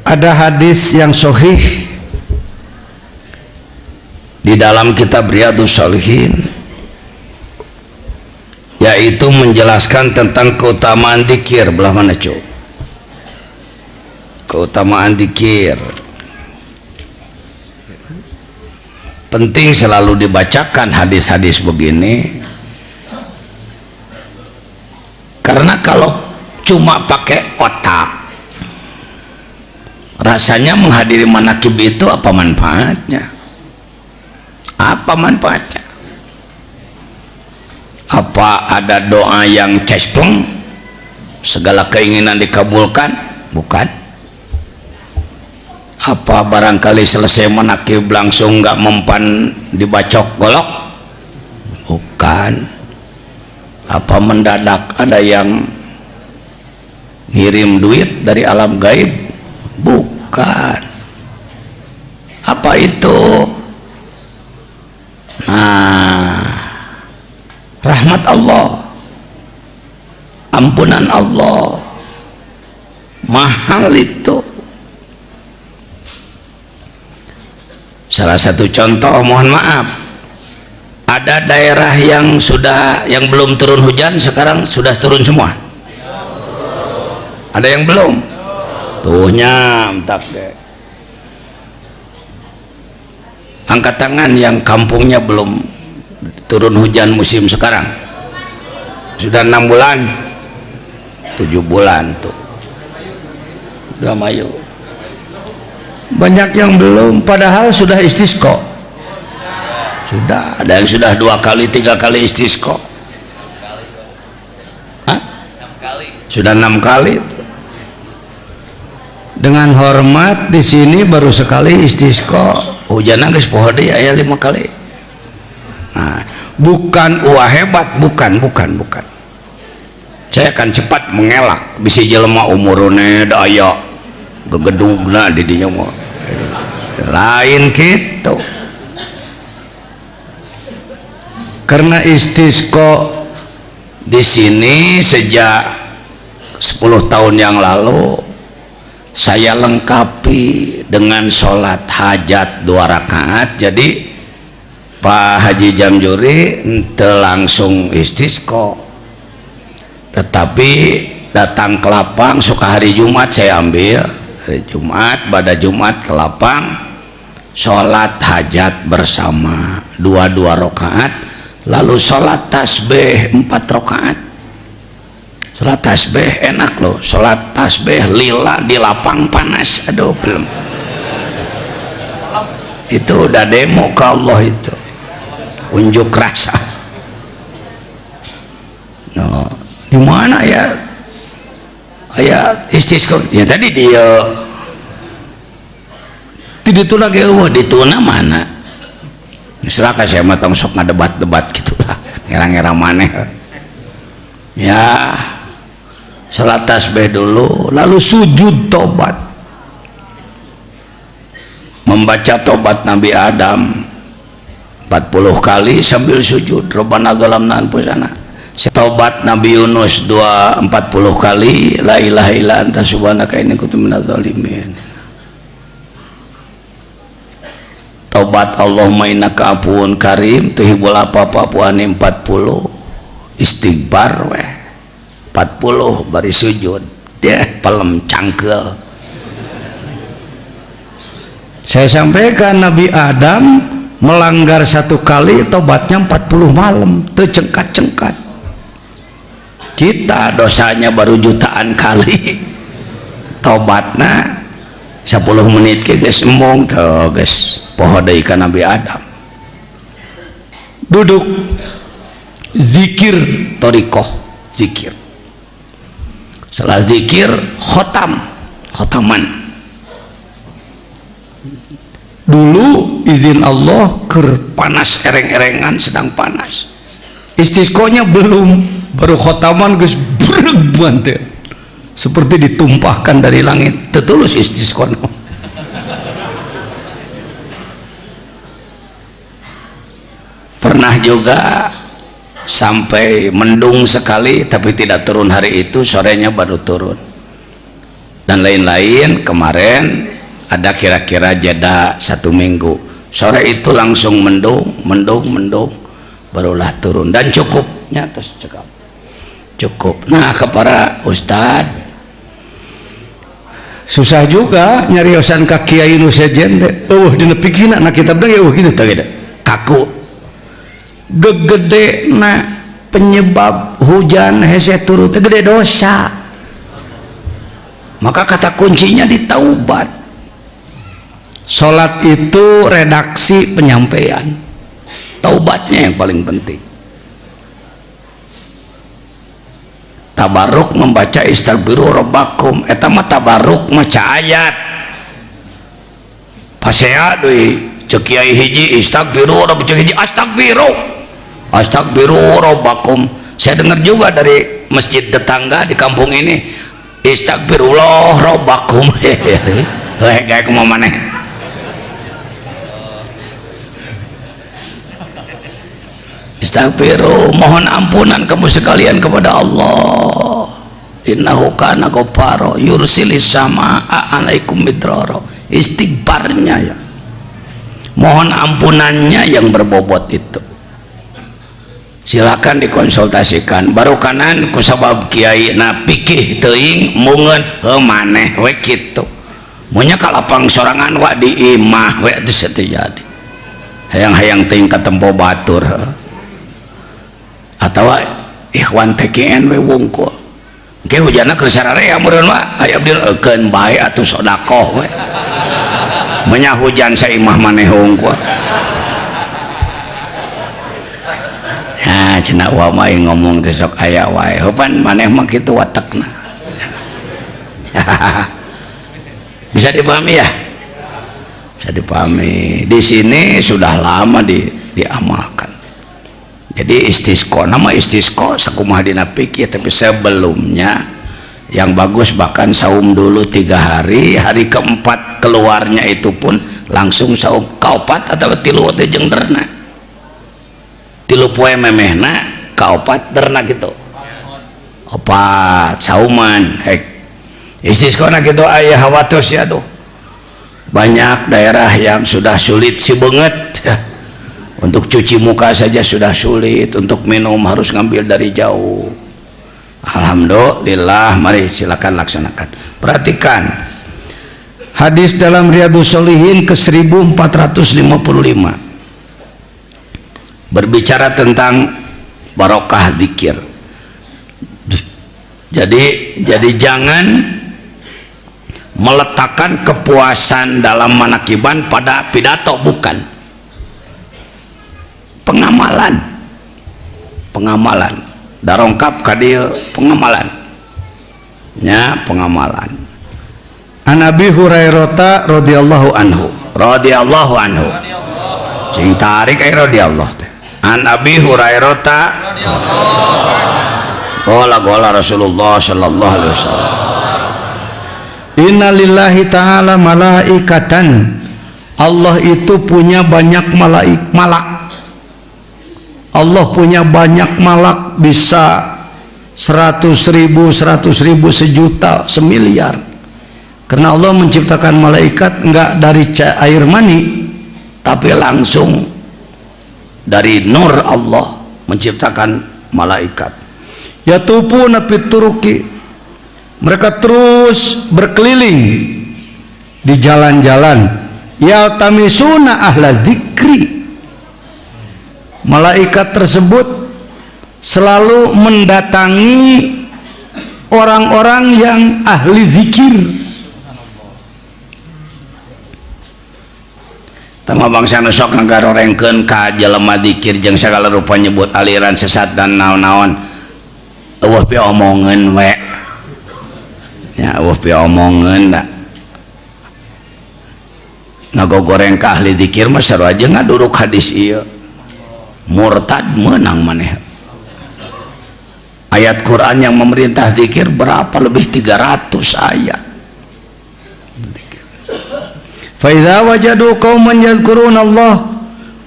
Ada hadis yang sahih di dalam kitab Riyadhus Shalihin, yaitu menjelaskan tentang keutamaan dzikir. Belah mana cuy? Keutamaan dzikir penting selalu dibacakan hadis-hadis begini, karena kalau cuma pakai otak rasanya menghadiri manakib itu apa manfaatnya? Apa manfaatnya? Apa ada doa yang cespleng segala keinginan dikabulkan? Bukan. Apa barangkali selesai manakib langsung nggak mempan dibacok golok? Bukan. Apa mendadak ada yang ngirim duit dari alam gaib? Bukan. Apa itu? Nah, rahmat Allah, ampunan Allah, mahal itu. Salah satu contoh, mohon maaf, ada daerah yang belum turun hujan, sekarang sudah turun semua. Ada yang belum? Tuhnya mantap deh. Angkat tangan yang kampungnya belum turun hujan musim sekarang. Sudah 6 bulan, 7 bulan tuh. Dramayu. Banyak yang belum, padahal sudah istisqa. Sudah, ada yang sudah 2 kali, 3 kali istisqa. Hah? 6 kali. Sudah 6 kali itu. Dengan hormat di sini baru sekali istisqa. Hujan geus poho deui aya 5 kali. Nah, bukan wah hebat, bukan. Saya akan cepat mengelak bisi jelema umurna da aya gegedugna di dinya mah. Lain kitu. Karena istisqa di sini sejak 10 tahun yang lalu saya lengkapi dengan sholat hajat 2 rakaat. Jadi Pak Haji Jamjuri ente langsung istisqa, tetapi datang ke lapang suka hari Jumat saya ambil hari Jumat, pada Jumat ke lapang sholat hajat bersama 2 rakaat, lalu sholat tasbih 4 rakaat. Sholat tasbih enak loh, sholat tasbih lila di lapang panas, aduh belum. Itu udah demo ke Allah, itu unjuk rasa. No, di mana ya istisqa ya tadi dia tidak itu lagi di tuna mana? Misalkan saya matang sok ngadebat-debat gitulah, ngira-ngira maneh. Ya, salat tasbih dulu, lalu sujud tobat, membaca tobat Nabi Adam 40 kali sambil sujud, Rabbana dzalamna anfusana. Tobat Nabi Yunus 40 kali, la ilaha illa anta subhanaka inni kuntu minadz dzalimin. Tobat Allahumma innaka afuwun karim tuhibbul afwa fa'fu anni 40. Istighfar weh 40 bari sujud deh pelem cangkel. Saya sampaikan Nabi Adam melanggar 1 kali tobatnya 40 malam tercengkat-cengkat. Kita dosanya baru jutaan kali, tobatna 10 menit ke geus embung tuh geus poho deui ka Nabi Adam. Duduk zikir thariqah, zikir. Setelah zikir khotaman. Dulu izin Allah ker panas ereng-erengan, sedang panas. Istisqonya belum, baru khotaman geus breg banget. Seperti ditumpahkan dari langit. Tetulus istisqona. Pernah juga sampai mendung sekali tapi tidak turun hari itu, sorenya baru turun. dan lain-lain. Kemarin ada kira-kira jeda 1 minggu, sore itu langsung mendung, barulah turun dan cukupnya terus cukup. Nah, ke para ustad susah juga nyariosan ka kiai nu sejen teh dina pikirna na kitabna ge kitu teh kaku gegedena penyebab hujan hese turun teh gede dosa. Maka kata kuncinya di taubat. Salat itu redaksi penyampaian, taubatnya yang paling penting. Tabaruk membaca istaghfiru rabbakum, eta mah tabaruk maca ayat. Pasea deui ceuk kiai hiji istaghfiru rabbakum, ceuk hiji astaghfiru rabbakum. Saya dengar juga dari masjid tetangga di kampung ini, istaghfirullah rabbakum. Heh, gawe kumaha maneh? Istaghfiru, mohon ampunan kamu sekalian kepada Allah. Innahu kana ghafara yursilis samaa alaikum midrara. Istighfarnya ya, mohon ampunannya yang berbobot itu. Silakan dikonsultasikan. Baru kanan ku sabab kiai na pikih teuing mungeun heuh maneh we kitu. Munya kalapang sorangan wa di imah we teu jadi. Hayang-hayang teuing katempo batur. Atau ikhwan TKN we wungkul ge hujana keur sararea meureun mah aya abdi eukeun bae atuh sedekah we menya hujan saimah maneh wungkul. Ya cenah wa mah ngomong teh sok aya wae heupan maneh mah kitu watekna. Bisa dipahami ya? Bisa dipahami. Di sini sudah lama diamalkan. Jadi istisqa, nama istisqa sakumaha dina fikih, tapi sebelumnya yang bagus bahkan saum dulu 3 hari, hari keempat keluarnya itu pun langsung saum kaopat atau tilu teh jeung derna. Tilu poe memehna kaopat derna gitu. Opat sauman hek. Istisqa na kitu aya hawatos ya doh. Banyak daerah yang sudah sulit si beungeut. Untuk cuci muka saja sudah sulit, untuk minum harus ngambil dari jauh. Alhamdulillah, mari silakan laksanakan. Perhatikan hadis dalam Riyadhus Shalihin ke 1455 berbicara tentang barokah zikir. Jadi jangan meletakkan kepuasan dalam manakiban pada pidato, bukan. Pengamalan darongkap kadieu pengamalan nya pengamalan. An Abi Hurairah radhiyallahu anhu sing tarik ai radhiyallahu teh. An Abi Hurairah qala Rasulullah sallallahu alaihi wasallam, inna lillahi ta'ala malaikatan, Allah itu punya banyak malak. Allah punya banyak malak, bisa 100.000, 100.000, sejuta, semiliar. Karena Allah menciptakan malaikat enggak dari air mani, tapi langsung dari nur Allah menciptakan malaikat. Yatufuna fit turuqi, mereka terus berkeliling di jalan-jalan. Yaltamisuna ahla dzikri, malaikat tersebut selalu mendatangi orang-orang yang ahli zikir. Tama bangsa nu sok ngagarorengkeun ka jelema zikir jeung sagala rupa nyebut aliran sesat dan naon-naon, eueuh pi omongeun we. Ya eueuh pi omongeun da. Ngagogoreng ka ahli zikir mah sarua aja ngaduruk hadis ieu. Murtad menang maneh. Ayat Quran yang memerintah zikir berapa? Lebih 300 ayat. Fa idza wajadu qauman yadhkuruna Allah,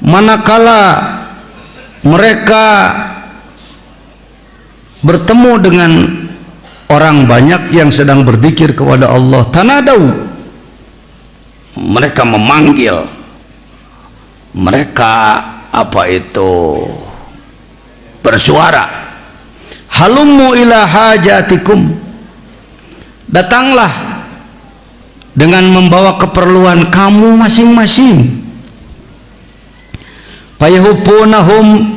manakala mereka bertemu dengan orang banyak yang sedang berzikir kepada Allah. Tanadau, mereka memanggil, mereka bersuara, halummu ila hajatikum, datanglah dengan membawa keperluan kamu masing-masing. Fayahupunahum,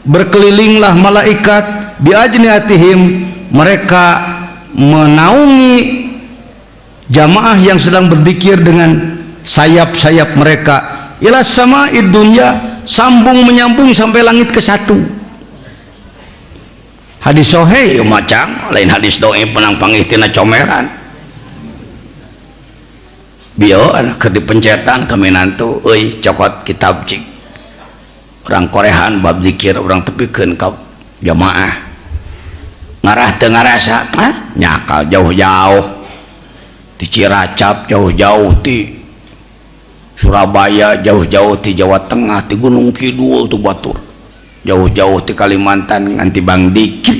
berkelilinglah malaikat, biajniatihim, mereka menaungi jamaah yang sedang berzikir dengan sayap-sayap mereka, ila sama'id dunya, sambung menyambung sampai langit ke-1. Hadis sahih macam lain hadis doi penang pangihtina comeran. Bio anak ke dipencetan kami nantu euy cokot kitab cik orang korehan bab zikir orang tepikeun ka jamaah ngarah teu ngarasa nyakal jauh-jauh ti Cilacap, jauh-jauh ti Surabaya, jauh-jauh ti Jawa Tengah, ti Gunung Kidul tu batur, jauh-jauh ti Kalimantan nganti Bang Dikit.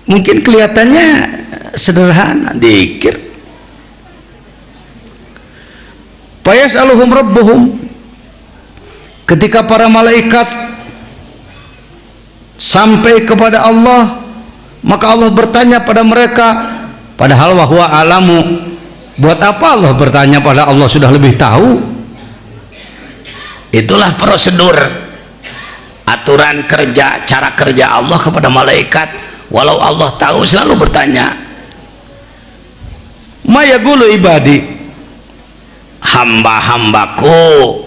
Mungkin kelihatannya sederhana zikir. Fayasaluhum rabbuhum, ketika para malaikat sampai kepada Allah, maka Allah bertanya pada mereka, padahal wa huwa alamu, buat apa Allah bertanya pada Allah sudah lebih tahu. Itulah prosedur, aturan kerja, cara kerja Allah kepada malaikat. Walau Allah tahu, selalu bertanya, ma yaqulu ibadi, hamba-hambaku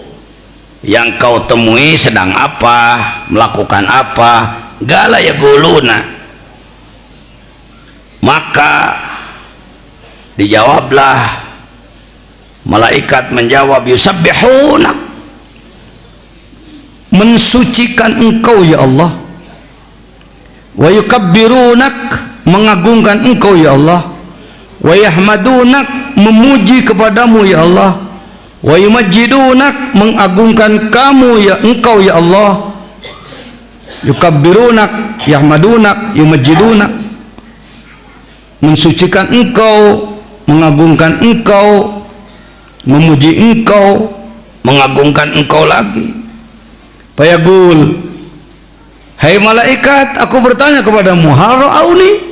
yang kau temui sedang apa, melakukan apa, gala yaquluna, maka dijawablah malaikat menjawab, yusabbihunak, mensucikan engkau ya Allah, wa yukabbirunak, mengagungkan engkau ya Allah, wa yahmadunak, memuji kepadamu ya Allah, wa yumajjidunak, mengagungkan kamu ya engkau ya Allah, yukabbirunak, yahmadunak, yumajjidunak, mensucikan engkau, mengagungkan engkau, memuji engkau, mengagungkan engkau lagi. Fayaqul, hai malaikat, aku bertanya kepadamu, hal ra'auni,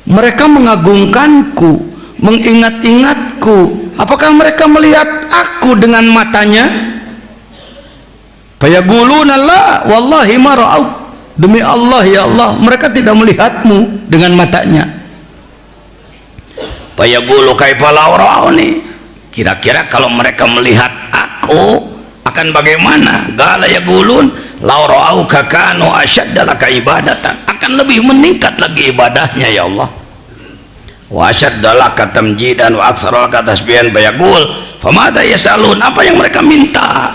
mereka mengagungkanku, mengingat-ingatku, apakah mereka melihat aku dengan matanya? Fayaquluna la wallahi ma ra'au, demi Allah ya Allah, mereka tidak melihatmu dengan matanya. Fayaqulu kaifa law ra'auni, kira-kira kalau mereka melihat aku akan bagaimana? Gala yaqulun law ra'auka kanu ashadda laka ibadatan, akan lebih meningkat lagi ibadahnya ya Allah, wa ashadda laka tamjidan wa aktsara laka tasbihan. Bayaqul famada yasalun, apa yang mereka minta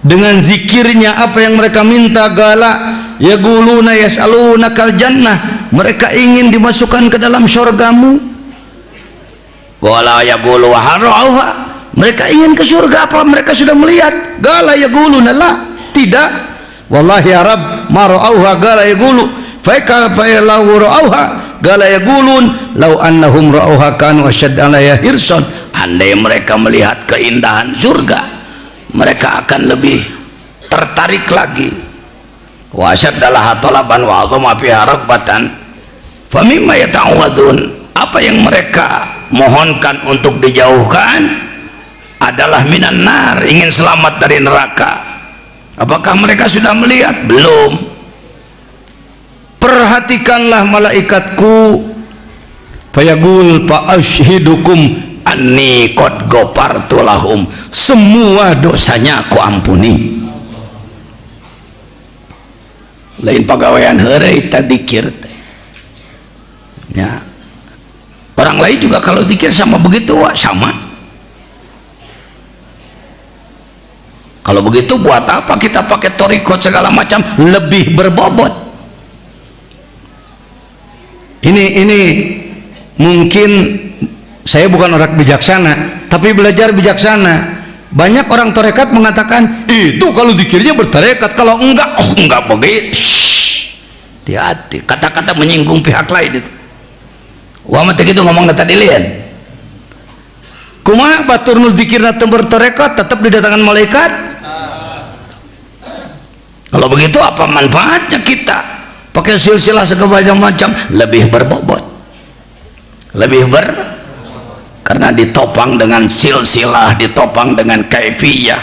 dengan zikirnya, apa yang mereka minta? Gala yaquluna yasalunakal jannah, mereka ingin dimasukkan ke dalam surgamu. Wala yaqulu wa harauha, mereka ingin ke surga, apa mereka sudah melihat? Gala yaquluna la, tidak. Wallahi ya Rabb ma ra'auha, gala yaqulu fa law ra'auha, gala yaqulun law annahum ra'auha kanu ashadda alaiha hirsan, andai mereka melihat keindahan surga, mereka akan lebih tertarik lagi. Wa asyaddalah talaban wa azama fiha rabbatan famimma yata'awadun, apa yang mereka mohonkan untuk dijauhkan adalah minan nar, ingin selamat dari neraka. Apakah mereka sudah melihat? Belum. Perhatikanlah malaikatku, fayaqul fa asyhidukum anni qad ghafartu lahum, semua dosanya aku ampuni. Lain pagawean heureuy ta dzikir teh ya. Orang lain juga kalau dzikir sama begitu, sama. Kalau begitu buat apa kita pakai torikot segala macam, lebih berbobot. Ini mungkin saya bukan orang bijaksana, tapi belajar bijaksana. Banyak orang tarekat mengatakan itu kalau zikirnya bertarekat, kalau enggak, oh enggak begitu. hati-hati kata-kata menyinggung pihak lain itu. Wah mah gitu ngomong tadi lian. Kumaha batur nu zikirna teu bertarekat tetap didatangkan malaikat? Kalau begitu apa manfaatnya kita pakai silsilah segala macam, lebih berbobot, karena ditopang dengan silsilah, ditopang dengan kaifiyah.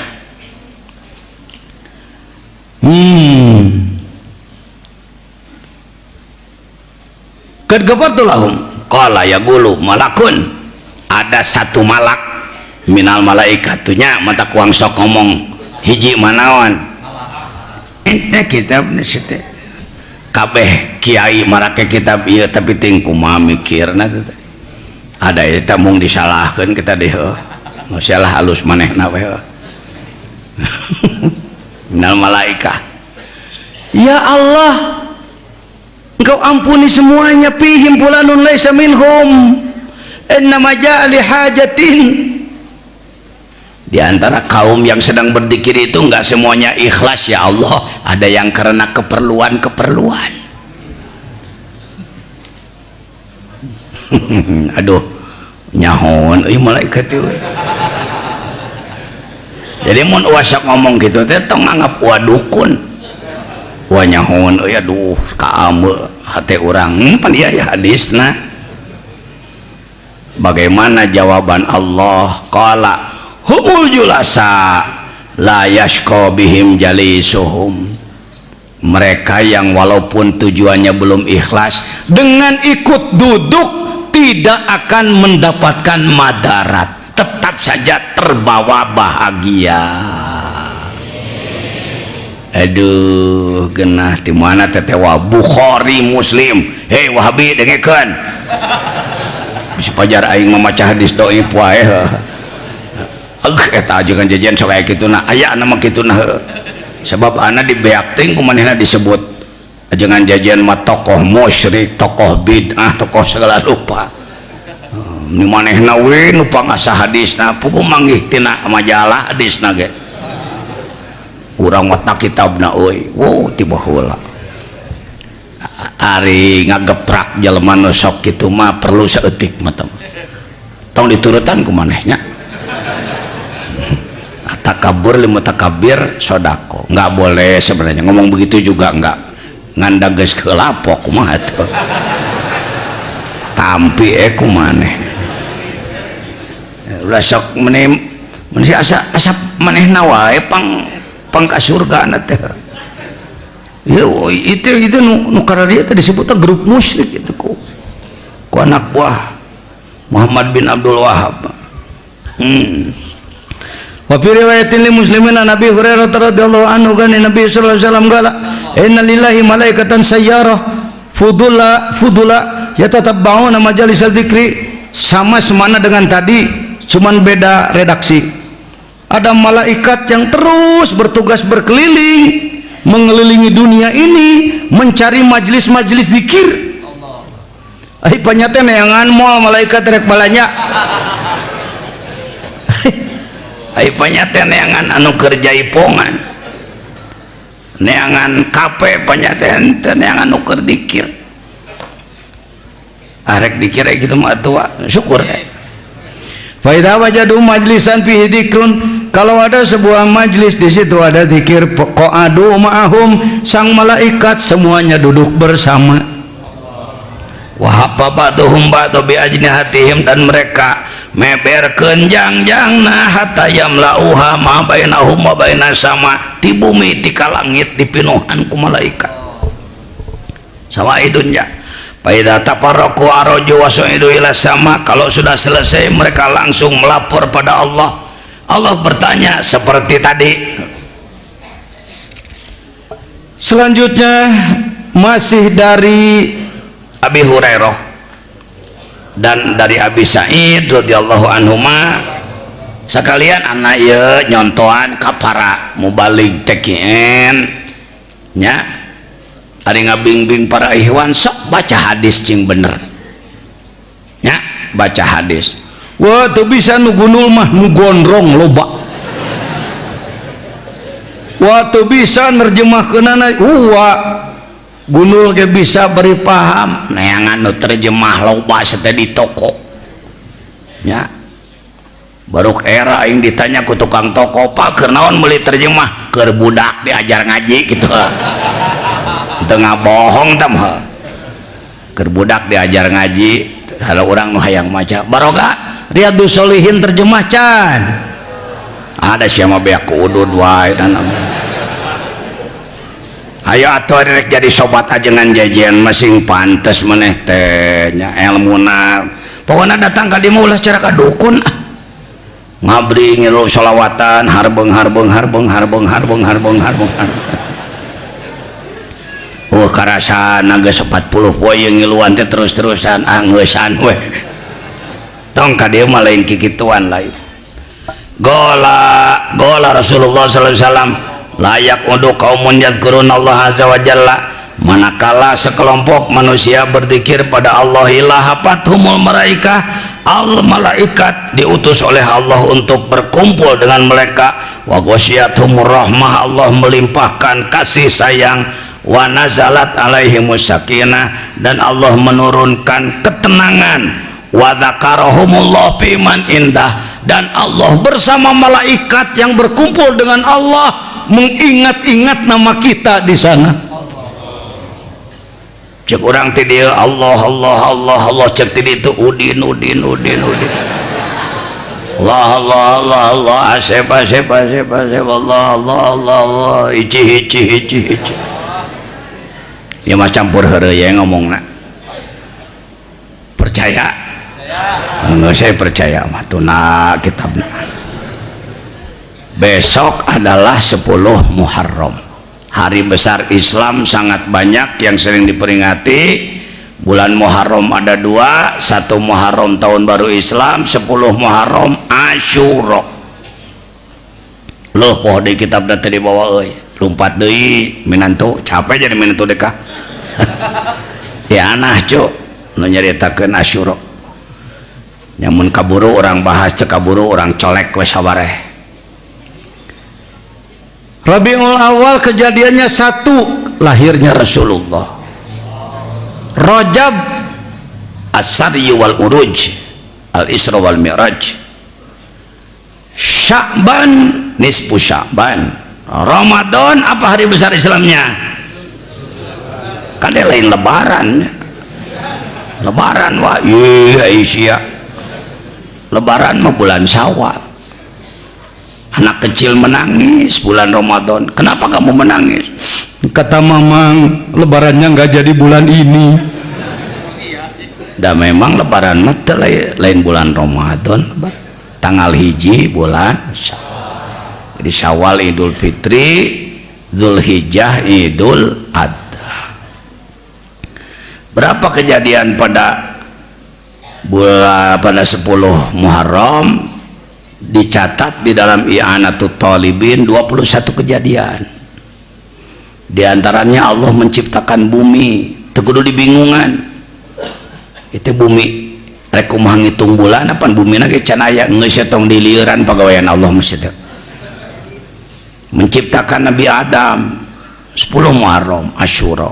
Qad ghafartu lahum qala yaqulu malakun, ada satu malak minal malaikatunya mata kuang sok ngomong hiji manawan ente kitab nasihat kabeh kiai marake kitab ieu tapi ting kumaha mikirna teh ada eta mung disalahkeun kita deh masalah halus manehna we minal malaikah. Ya Allah, Engkau ampuni semuanya, fihim fulanun laisa minhum innama ja'a li hajatin. Di antara kaum yang sedang berzikir itu enggak semuanya ikhlas ya Allah, ada yang karena keperluan. Aduh nyahon euy malaikat itu. Jadi mun wasak ngomong gitu teh tong nganggap wadukun. Wah nyahon euy aduh kaameu hate urang. Pan ieu ya hadisna. Bagaimana jawaban Allah? Qala humul julasa la yashqa bihim jalisuhum. Mereka yang walaupun tujuannya belum ikhlas, dengan ikut duduk tidak akan mendapatkan madarat, tetap saja terbawa bahagia. Aduh genah di mana tetewa Bukhari Muslim. Hei Wahabi dengekeun. Bisa pajar aing mamaca hadis dhaif wae. Eta ajegan jajan sok aya kituna, aya nama kituna. Sebab ana di beak teh kumanehna disebut ajegan jajan mah tokoh musyrik, tokoh bid'ah, tokoh segala rupa. Ni manehna we nu pangasa hadisna puguh manggih tina majalah hadisna ge. Urang watna kitabna euy. Wow tiba heula. Ari ngageprak jelema nu sok kitu mah perlu saeutik mah tong diturutan ku manehnya. Takabur limu takabir sodako, nggak boleh sebenarnya ngomong begitu juga nggak nganda geus kelapok kumaha tuh tampi kumaneh ulah sok meneh asa manehna wae pang ka surga teh ya itu nu kararieu teh disebutna grup musyrik itu ku anak buah Muhammad bin Abdul Wahab. Wa fi riwayatin li muslimin an Nabi Hurairah radhiyallahu anhu kan Nabi sallallahu alaihi wasallam qala inna lillahi malaikatan sayyarah fudula yatatabbauna majalisal dzikri. Sama semana dengan tadi, cuman beda redaksi. Ada malaikat yang terus bertugas berkeliling mengelilingi dunia ini mencari majelis-majelis zikir. Ai panyate neangan moal malaikat rek balanya. Ai panyate neangan anu kerja ipongan. Neangan kape panyate teh neangan anu keur dikir. Arek dikir gitu mah tua syukur. Fa idza wajadu majlisan fihi dzikrun, kalau ada sebuah majlis di situ ada zikir, qa'adu ma'ahum, sang malaikat semuanya duduk bersama. Wa hababaduhum ba'du bi ajnihatihim, dan mereka meberkeun jangjangna hatta yamlauha ma bainahum wa bainas sama, di bumi di ka langit dipinuhan ku malaikat. Sawaidunnya Paida tafarraqu araju wasu'idu ila sama, kalau sudah selesai mereka langsung melapor pada Allah. Allah bertanya seperti tadi. Selanjutnya masih dari Abi Hurairah dan dari Abi Sa'id radhiyallahu anhuma, sekalian anak ieu nyontohan ka para mubalig tekien nya. Ari ngabing-bing para ikhwan sok baca hadis cing bener nya, baca hadis. Wah tuh bisa nu gunul mah nu gondrong loba. Wah tuh bisa nerjemahkeunana Gunul ge bisa beri paham neangan nu terjemah loba teh di toko nya. Baru era aing ditanya ku tukang toko, Pak keur naon meuli terjemah? Keur budak diajar ngaji gitu. Tengah bohong tah mah. Keur budak diajar ngaji, kalau orang nu hayang maca. Baroga Riyadhus Shalihin terjemah can. Ada siapa beak udud wae dan ayo atuh rek jadi sobat ajengan jajan masing pantes maneh teh nya ilmuna. Pokona datang ka dieu ulah cara ka dukun ngabri ngilu sholawatan harbeng karasa naga 40 poe ngiluan teh terus-terusan angeusan we tong ka dieu mah lain kikituan lain. Gola Rasulullah sallallahu alaihi wasallam layak untuk kaumun yadhkuruna Allah azza wa jalla, manakala sekelompok manusia berzikir pada Allah ilahafathumul malaikah, al malaikat diutus oleh Allah untuk berkumpul dengan mereka, wa ghasyiyatuhumur rahmah, Allah melimpahkan kasih sayang, wa nazalat alaihimus sakinah, dan Allah menurunkan ketenangan, wa dzakarahumullah fiman indah, dan Allah bersama malaikat yang berkumpul dengan Allah mengingat-ingat nama kita di sana. Cek orang ti dieu Allah cek ti dieu udin Allah asep Allah ici ya macam campur heureuy ya ngomongna. Percaya enggak? Saya percaya mah tuna kitabna. Besok adalah 10 Muharram, hari besar Islam, sangat banyak yang sering diperingati. Bulan Muharram ada 2, 1 Muharram tahun baru Islam, 10 Muharram Asyura. Loh poh di kitab tadi dibawa euy, lumpat deui minantu, capek jadi minantu dekah. Ya anah cuk nu nyaritakeun Asyura. Nyamun kaburu orang bahas, cek kaburu orang colek we sabareh. Rabiul Awal kejadiannya 1, lahirnya Rasulullah. Rajab As-Saryi wal Uruj, Al-Isra wal Mi'raj. Sya'ban nisfu Sya'ban. Ramadan apa hari besar Islamnya? Kan lain lebaran. Lebaran wah iya. Lebaran mah bulan Syawal. Anak kecil menangis bulan Ramadan. Kenapa kamu menangis? Kata mamang, lebarannya nggak jadi bulan ini. Dan memang lebaran mah lain bulan Ramadan, tanggal hiji bulan Syawal. Jadi Syawal Idul Fitri, Dzulhijjah Idul Adha. Berapa kejadian pada 10 Muharram? Dicatat di dalam I'anatut Talibin 21 kejadian. Di antaranya Allah menciptakan bumi, teu kudu dibingungan. Itu bumi rek kumaha ngitung bulan apa bumina ge can aya geus tong dilieuran pagawean Allah mesti teu. Menciptakan Nabi Adam 10 Muharram Asyura.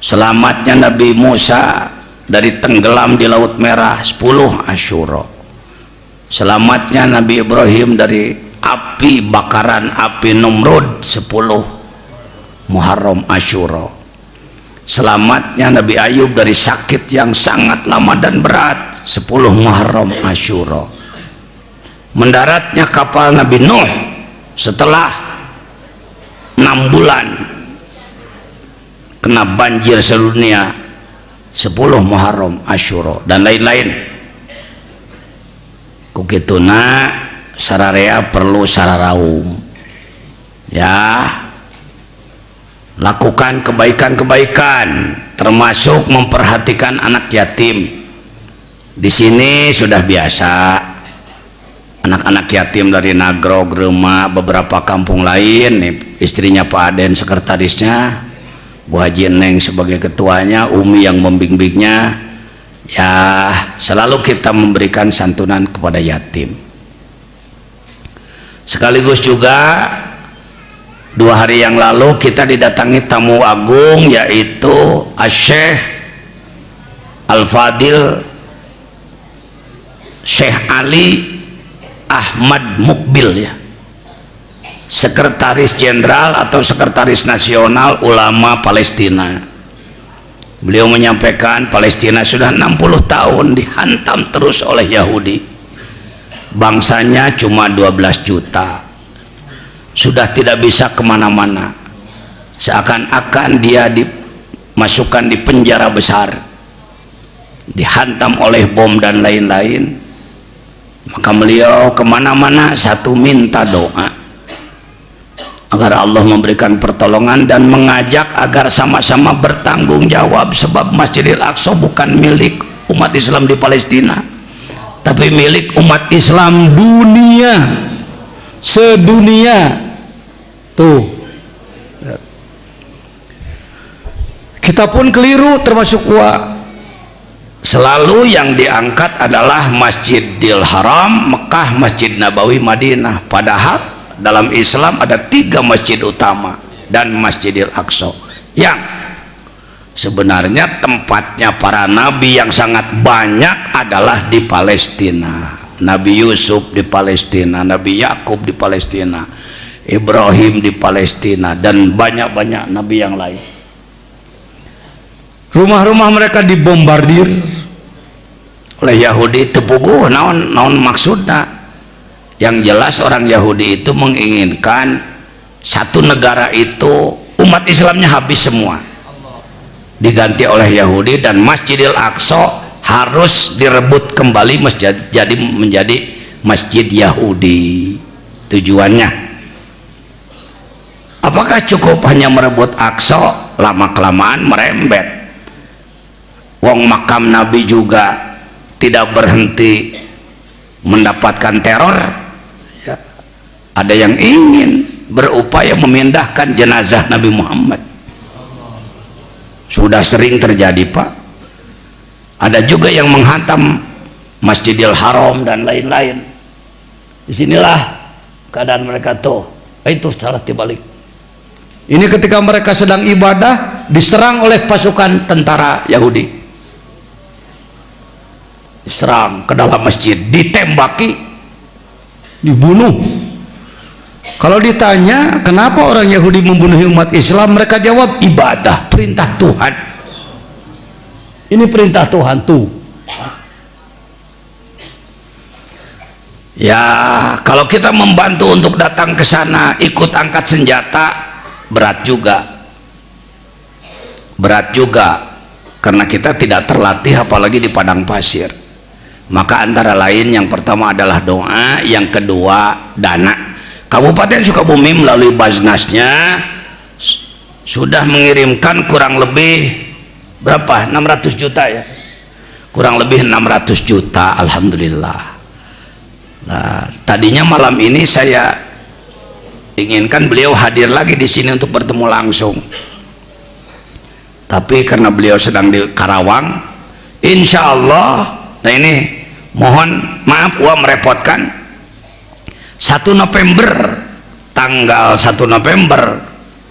Selamatnya Nabi Musa dari tenggelam di Laut Merah 10 Asyura. Selamatnya Nabi Ibrahim dari api bakaran api Numrud 10 Muharram Asyura. Selamatnya Nabi Ayub dari sakit yang sangat lama dan berat 10 Muharram Asyura. Mendaratnya kapal Nabi Nuh setelah 6 bulan kena banjir sedunia 10 Muharram Asyura, dan lain-lain. Kukituna sararea perlu sararaum ya, lakukan kebaikan-kebaikan termasuk memperhatikan anak yatim. Di sini sudah biasa anak-anak yatim dari Nagrog, Rema, beberapa kampung lain nih, istrinya Pak Aden sekretarisnya, Bu Haji Neng sebagai ketuanya, Umi yang membimbingnya. Ya selalu kita memberikan santunan kepada yatim, sekaligus juga 2 hari yang lalu kita didatangi tamu agung, yaitu Syekh Al-Fadil Syekh Ali Ahmad Mukbil, ya, Sekretaris Jenderal atau Sekretaris Nasional Ulama Palestina. Beliau menyampaikan Palestina sudah 60 tahun dihantam terus oleh Yahudi, bangsanya cuma 12 juta, sudah tidak bisa kemana-mana, seakan-akan dia dimasukkan di penjara besar, dihantam oleh bom dan lain-lain. Maka beliau kemana-mana satu minta doa agar Allah memberikan pertolongan dan mengajak agar sama-sama bertanggung jawab, sebab Masjidil Aqsa bukan milik umat Islam di Palestina, tapi milik umat Islam dunia, sedunia. Tuh, kita pun keliru termasuk selalu yang diangkat adalah Masjidil Haram Mekah, Masjid Nabawi Madinah, padahal dalam Islam ada 3 masjid utama dan Masjidil Aqsa yang sebenarnya tempatnya para nabi yang sangat banyak adalah di Palestina. Nabi Yusuf di Palestina, Nabi Yakub di Palestina, Ibrahim di Palestina, dan banyak-banyak nabi yang lain. Rumah-rumah mereka dibombardir oleh Yahudi. Tepuguh naon maksudnya. Yang jelas orang Yahudi itu menginginkan satu negara itu umat Islamnya habis semua, diganti oleh Yahudi, dan Masjidil Aqsa harus direbut kembali menjadi masjid Yahudi. Tujuannya apakah cukup hanya merebut Aqsa? Lama-kelamaan merembet. Wong makam Nabi juga tidak berhenti mendapatkan teror, ya. Ada yang ingin berupaya memindahkan jenazah Nabi Muhammad, sudah sering terjadi, Pak. Ada juga yang menghantam Masjidil Haram dan lain-lain. Disinilah keadaan mereka tuh. Itu salah dibalik. Ini ketika mereka sedang ibadah diserang oleh pasukan tentara Yahudi, diserang ke dalam masjid, ditembaki, dibunuh. Kalau ditanya kenapa orang Yahudi membunuh umat Islam, mereka jawab ibadah, perintah Tuhan. Ini perintah Tuhan tuh. Ya, kalau kita membantu untuk datang ke sana, ikut angkat senjata, berat juga. Berat juga karena kita tidak terlatih, apalagi di padang pasir. Maka antara lain yang pertama adalah doa, yang kedua dana. Kabupaten Sukabumi melalui Basnasnya sudah mengirimkan kurang lebih berapa? 600 juta, ya, kurang lebih 600 juta, alhamdulillah. Nah, tadinya malam ini saya inginkan beliau hadir lagi di sini untuk bertemu langsung, tapi karena beliau sedang di Karawang, insya Allah. Nah, ini mohon maaf merepotkan. 1 November, tanggal 1 November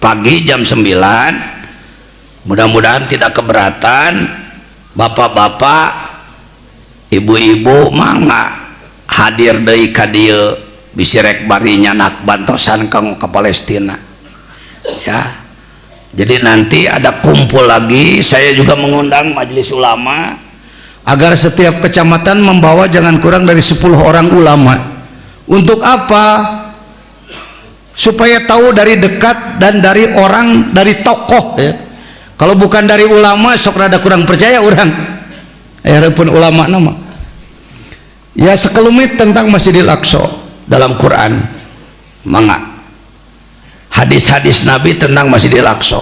pagi jam 9, mudah-mudahan tidak keberatan bapak-bapak, ibu-ibu, mangga hadir deui ka dieu bisirek barinya nak bantosan ke Palestina, ya. Jadi nanti ada kumpul lagi. Saya juga mengundang majelis ulama agar setiap kecamatan membawa jangan kurang dari 10 orang ulama. Untuk apa? Supaya tahu dari dekat dan dari orang, dari tokoh, ya. Kalau bukan dari ulama sok rada kurang percaya orang. Pun ulama nama. Ya, sekelumit tentang Masjidil Aqsa dalam Quran, mangga. Hadis-hadis Nabi tentang Masjidil Aqsa.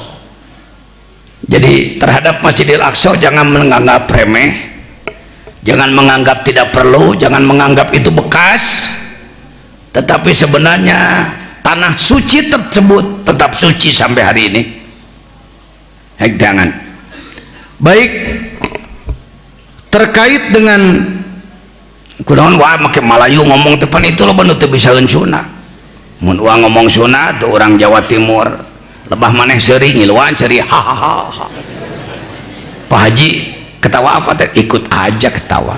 Jadi terhadap Masjidil Aqsa jangan menganggap remeh, jangan menganggap tidak perlu, jangan menganggap itu bekas, tetapi sebenarnya tanah suci tersebut tetap suci sampai hari ini. Jangan. Baik, terkait dengan kunaon wah make Malayu ngomong tepan itu lo bener teu bisa heunsuna. mun uang ngomong sunat tuh orang Jawa Timur lebah maneh seri ngiluan seri hahaha. Pak Haji ketawa apa teh? Ikut aja ketawa.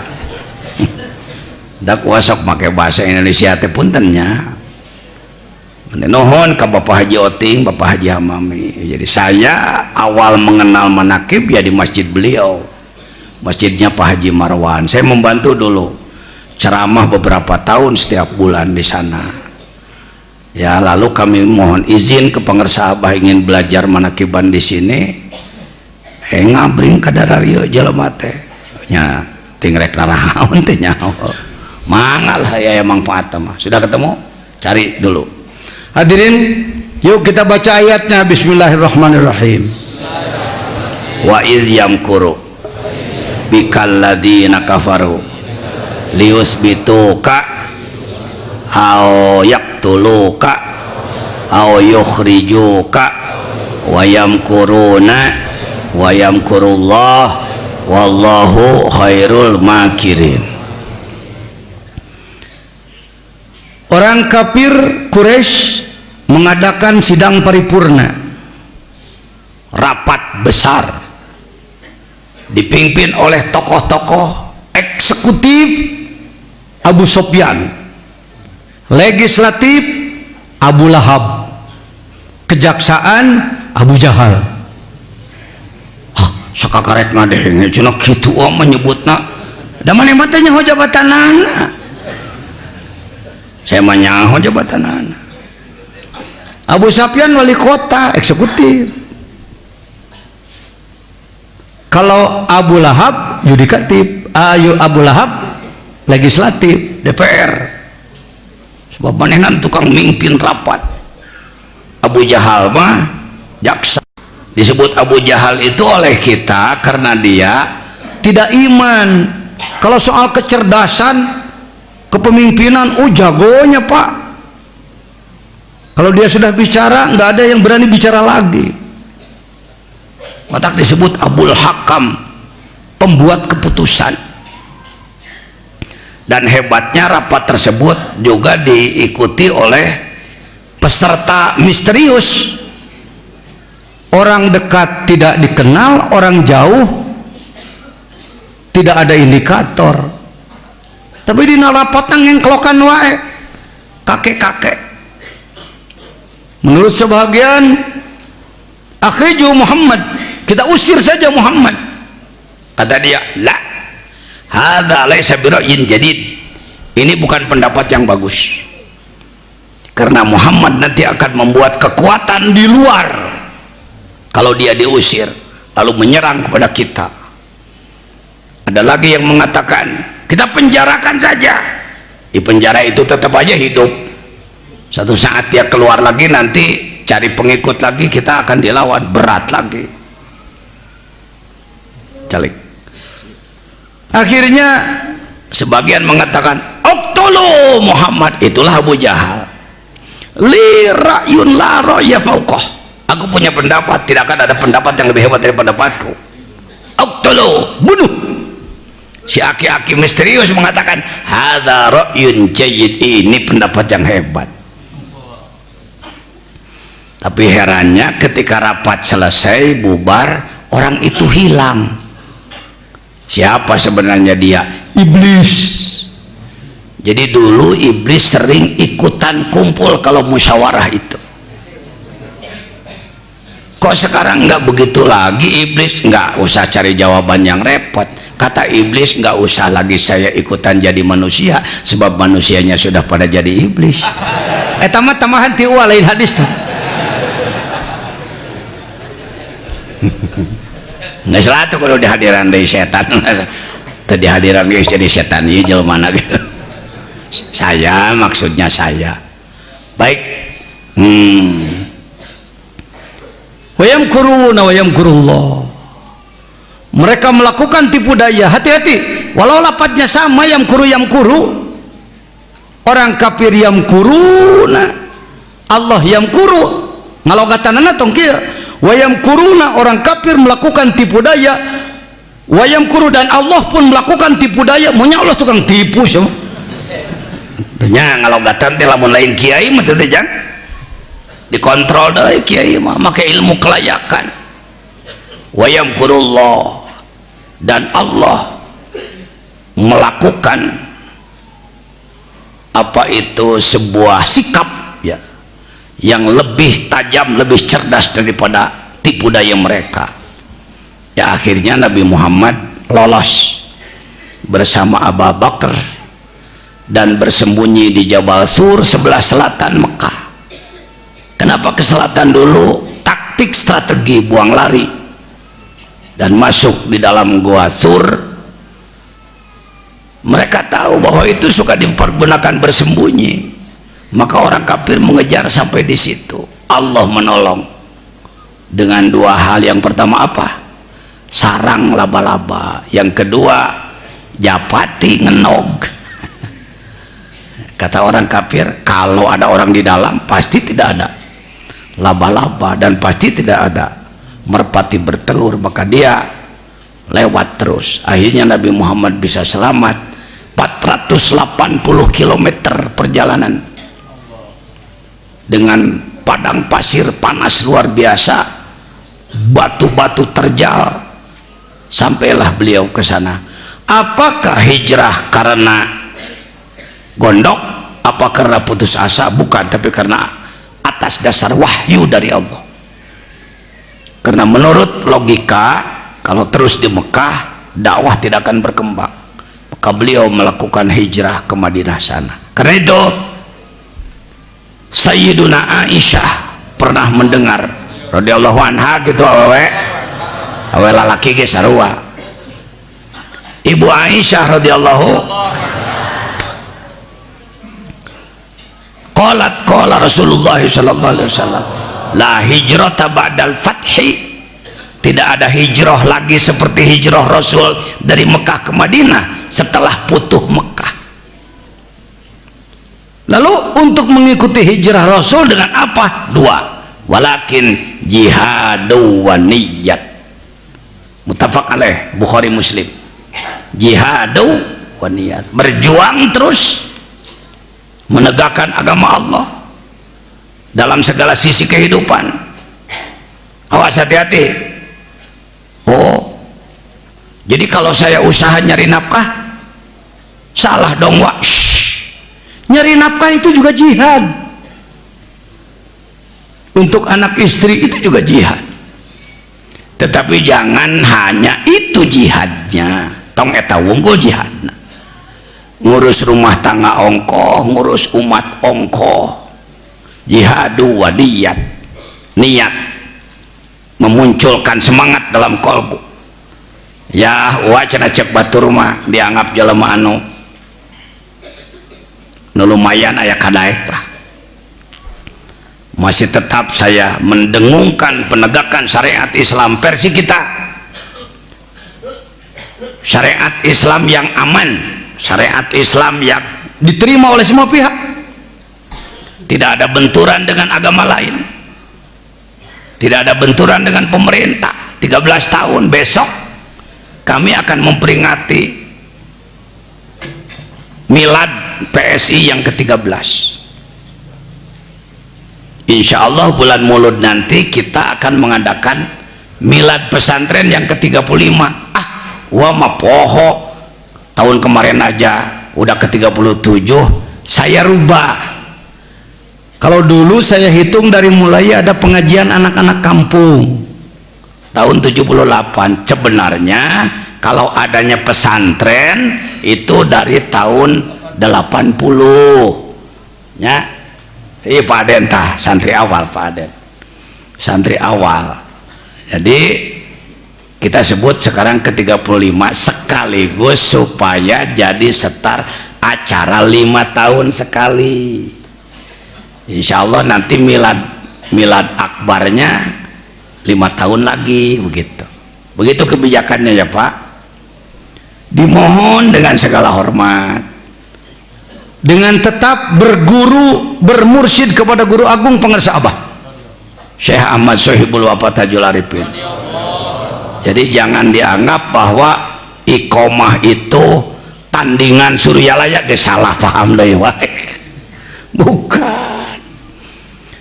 Dak wasok make bahasa Indonesia teh puntennya. Nuhun ka Bapak Haji Oting, Bapak Haji Hamami. Jadi saya awal mengenal manakib ya di masjid beliau, masjidnya Pak Haji Marwan. Saya membantu dulu ceramah beberapa tahun setiap bulan di sana. Ya lalu kami mohon izin ke pengersa Abah ingin belajar manakiban di sini. Ngabring ka darario jelema teh. Nya ting rek narahaun teh nyaho. Mangal ya emang manfaat mah. Sudah ketemu? Cari dulu. Hadirin, yuk kita baca ayatnya. Bismillahirrahmanirrahim. Wa idh yamkuru bikal ladzina kafaru liyusbituka aw yaqtuluka aw yukhrijuka wa yamkuruna wa yamkurullah wallahu khairul makirin. Orang kafir Quraisy mengadakan sidang paripurna, rapat besar dipimpin oleh tokoh-tokoh eksekutif Abu Sufyan, legislatif Abu Lahab, kejaksaan Abu Jahal. Sakakaret ngadeng cenah kitu menyebutna da maneh matanya ho jabatanana. Saya menyaho jabatan Abu Sufyan wali kota eksekutif, kalau Abu Lahab yudikatif, Abu Lahab legislatif DPR, sebab manehna tukang mimpin rapat. Abu Jahal mah jaksa. Disebut Abu Jahal itu oleh kita karena dia tidak iman. Kalau soal kecerdasan kepemimpinan, jagonya Pak. Kalau dia sudah bicara, nggak ada yang berani bicara lagi. Maka disebut Abul Hakam, pembuat keputusan. Dan hebatnya rapat tersebut juga diikuti oleh peserta misterius. Orang dekat tidak dikenal, orang jauh tidak ada indikator. Tapi di narapatan yang kelokan wae kakek-kakek. Menurut sebagian, akhriju Muhammad, kita usir saja Muhammad. Kata dia, la hadza laisa bira'yin jadid. Ini bukan pendapat yang bagus, karena Muhammad nanti akan membuat kekuatan di luar kalau dia diusir lalu menyerang kepada kita. Ada lagi yang mengatakan kita penjarakan saja. Di penjara itu tetap aja hidup. Satu saat dia keluar lagi, nanti cari pengikut lagi, kita akan dilawan berat lagi. Calik. Akhirnya sebagian mengatakan uqtulu Muhammad. Itulah Abu Jahal. Li ra'yun la ra'ya fauqah. Aku punya pendapat, tidak akan ada pendapat yang lebih hebat dari pendapatku. Uqtulu, bunuh. Si aki-aki misterius mengatakan hadza ra'yun jayyid, ini pendapat yang hebat. Tapi herannya ketika rapat selesai bubar, orang itu hilang. Siapa sebenarnya dia? Iblis. Jadi dulu iblis sering ikutan kumpul kalau musyawarah itu. Kok sekarang nggak begitu lagi? Iblis nggak usah cari jawaban yang repot. Kata iblis, nggak usah lagi saya ikutan jadi manusia, sebab manusianya sudah pada jadi iblis. Tamah-tamahan ti lain hadis tuh. Nggak salah tuh kalau dihadiran dari setan. Tadi hadiran guys jadi setan ini jelema gitu. Saya maksudnya saya. Baik. Wa yamkuruna wa yamkurullah. Mereka melakukan tipu daya. Hati-hati, walau lapatnya sama, yamkuru. Orang kafir yamkuruna, Allah yamkuru. Ngalogatanana tong kieu. Wa yamkuruna, orang kafir melakukan tipu daya. Wa yamkuru, dan Allah pun melakukan tipu daya. Maunya Allah tukang tipu sama. tentunya ngalogatan teh lamun lain kiai mah teh jang dikontrol deui kiai mah make ilmu kelayakan. Wa yamkurullah, dan Allah melakukan apa itu sebuah sikap ya yang lebih tajam, lebih cerdas daripada tipu daya mereka. Ya akhirnya Nabi Muhammad lolos bersama Abu Bakar dan bersembunyi di Jabal Sur sebelah selatan Mekah. Kenapa ke selatan dulu? Taktik strategi buang lari dan masuk di dalam gua Sur. Mereka tahu bahwa itu suka dipergunakan bersembunyi, maka orang kafir mengejar sampai di situ. Allah menolong dengan dua hal. Yang pertama apa? Sarang laba-laba. Yang kedua japati ngenog. Kata orang kafir, kalau ada orang di dalam pasti tidak ada laba-laba dan pasti tidak ada merpati bertelur, maka dia lewat terus. Akhirnya Nabi Muhammad bisa selamat 480 km perjalanan dengan padang pasir panas luar biasa, batu-batu terjal, sampailah beliau ke sana. Apakah hijrah karena gondok? Apa karena putus asa? Bukan, tapi karena atas dasar wahyu dari Allah. Karena menurut logika, kalau terus di Mekah dakwah tidak akan berkembang, maka beliau melakukan hijrah ke Madinah sana. Karena itu Sayyiduna Aisyah pernah mendengar radhiyallahu anha gitu, awe lalaki ge sarua. Ibu Aisyah radhiyallahu qalat qala Rasulullah sallallahu alaihi wasallam la hijrata ba'dal fathi, tidak ada hijrah lagi seperti hijrah Rasul dari Mekah ke Madinah setelah putuh Mekah. Lalu untuk mengikuti hijrah Rasul dengan apa? Dua, walakin jihadu wa niyat, muttafaq alaih, Bukhari Muslim. Jihadu wa niyat, berjuang terus menegakkan agama Allah dalam segala sisi kehidupan. Awas, hati-hati. Oh, jadi kalau saya usaha nyari nafkah salah dong, Wak. Nyari nafkah itu juga jihad. Untuk anak istri itu juga jihad. Tetapi jangan hanya itu jihadnya. Tong eta wunggul jihadna. Ngurus rumah tangga ongkoh, ngurus umat ongkoh. Jihadu wa niyat, niat memunculkan semangat dalam kolbu. Ya wacana cek batur mah dianggap jelema anu lumayan aya kadaek lah. Masih tetap saya mendengungkan penegakan syariat Islam versi kita, syariat Islam yang aman, syariat Islam yang diterima oleh semua pihak, tidak ada benturan dengan agama lain, tidak ada benturan dengan pemerintah. 13 tahun besok kami akan memperingati milad PSI yang ke-13. Insya Allah bulan Maulud nanti kita akan mengadakan milad pesantren yang ke-35. Wah mah poho, tahun kemarin aja udah ke-37. Saya rubah. Kalau dulu saya hitung dari mulai ada pengajian anak-anak kampung tahun 78, sebenarnya kalau adanya pesantren itu dari tahun 80 ya. Pak Aden tah santri awal, Pak Aden santri awal. Jadi kita sebut sekarang ke-35 sekaligus supaya jadi setar acara 5 tahun sekali. Insya Allah nanti milad akbarnya 5 tahun lagi, begitu kebijakannya ya Pak. Dimohon dengan segala hormat, dengan tetap berguru, bermursyid kepada guru agung pengarsa Abah Syekh Ahmad Sohibul Wafat Hajjul Arifin. Jadi jangan dianggap bahwa iqomah itu tandingan Suryalaya ge salah paham deui wae. Bukan.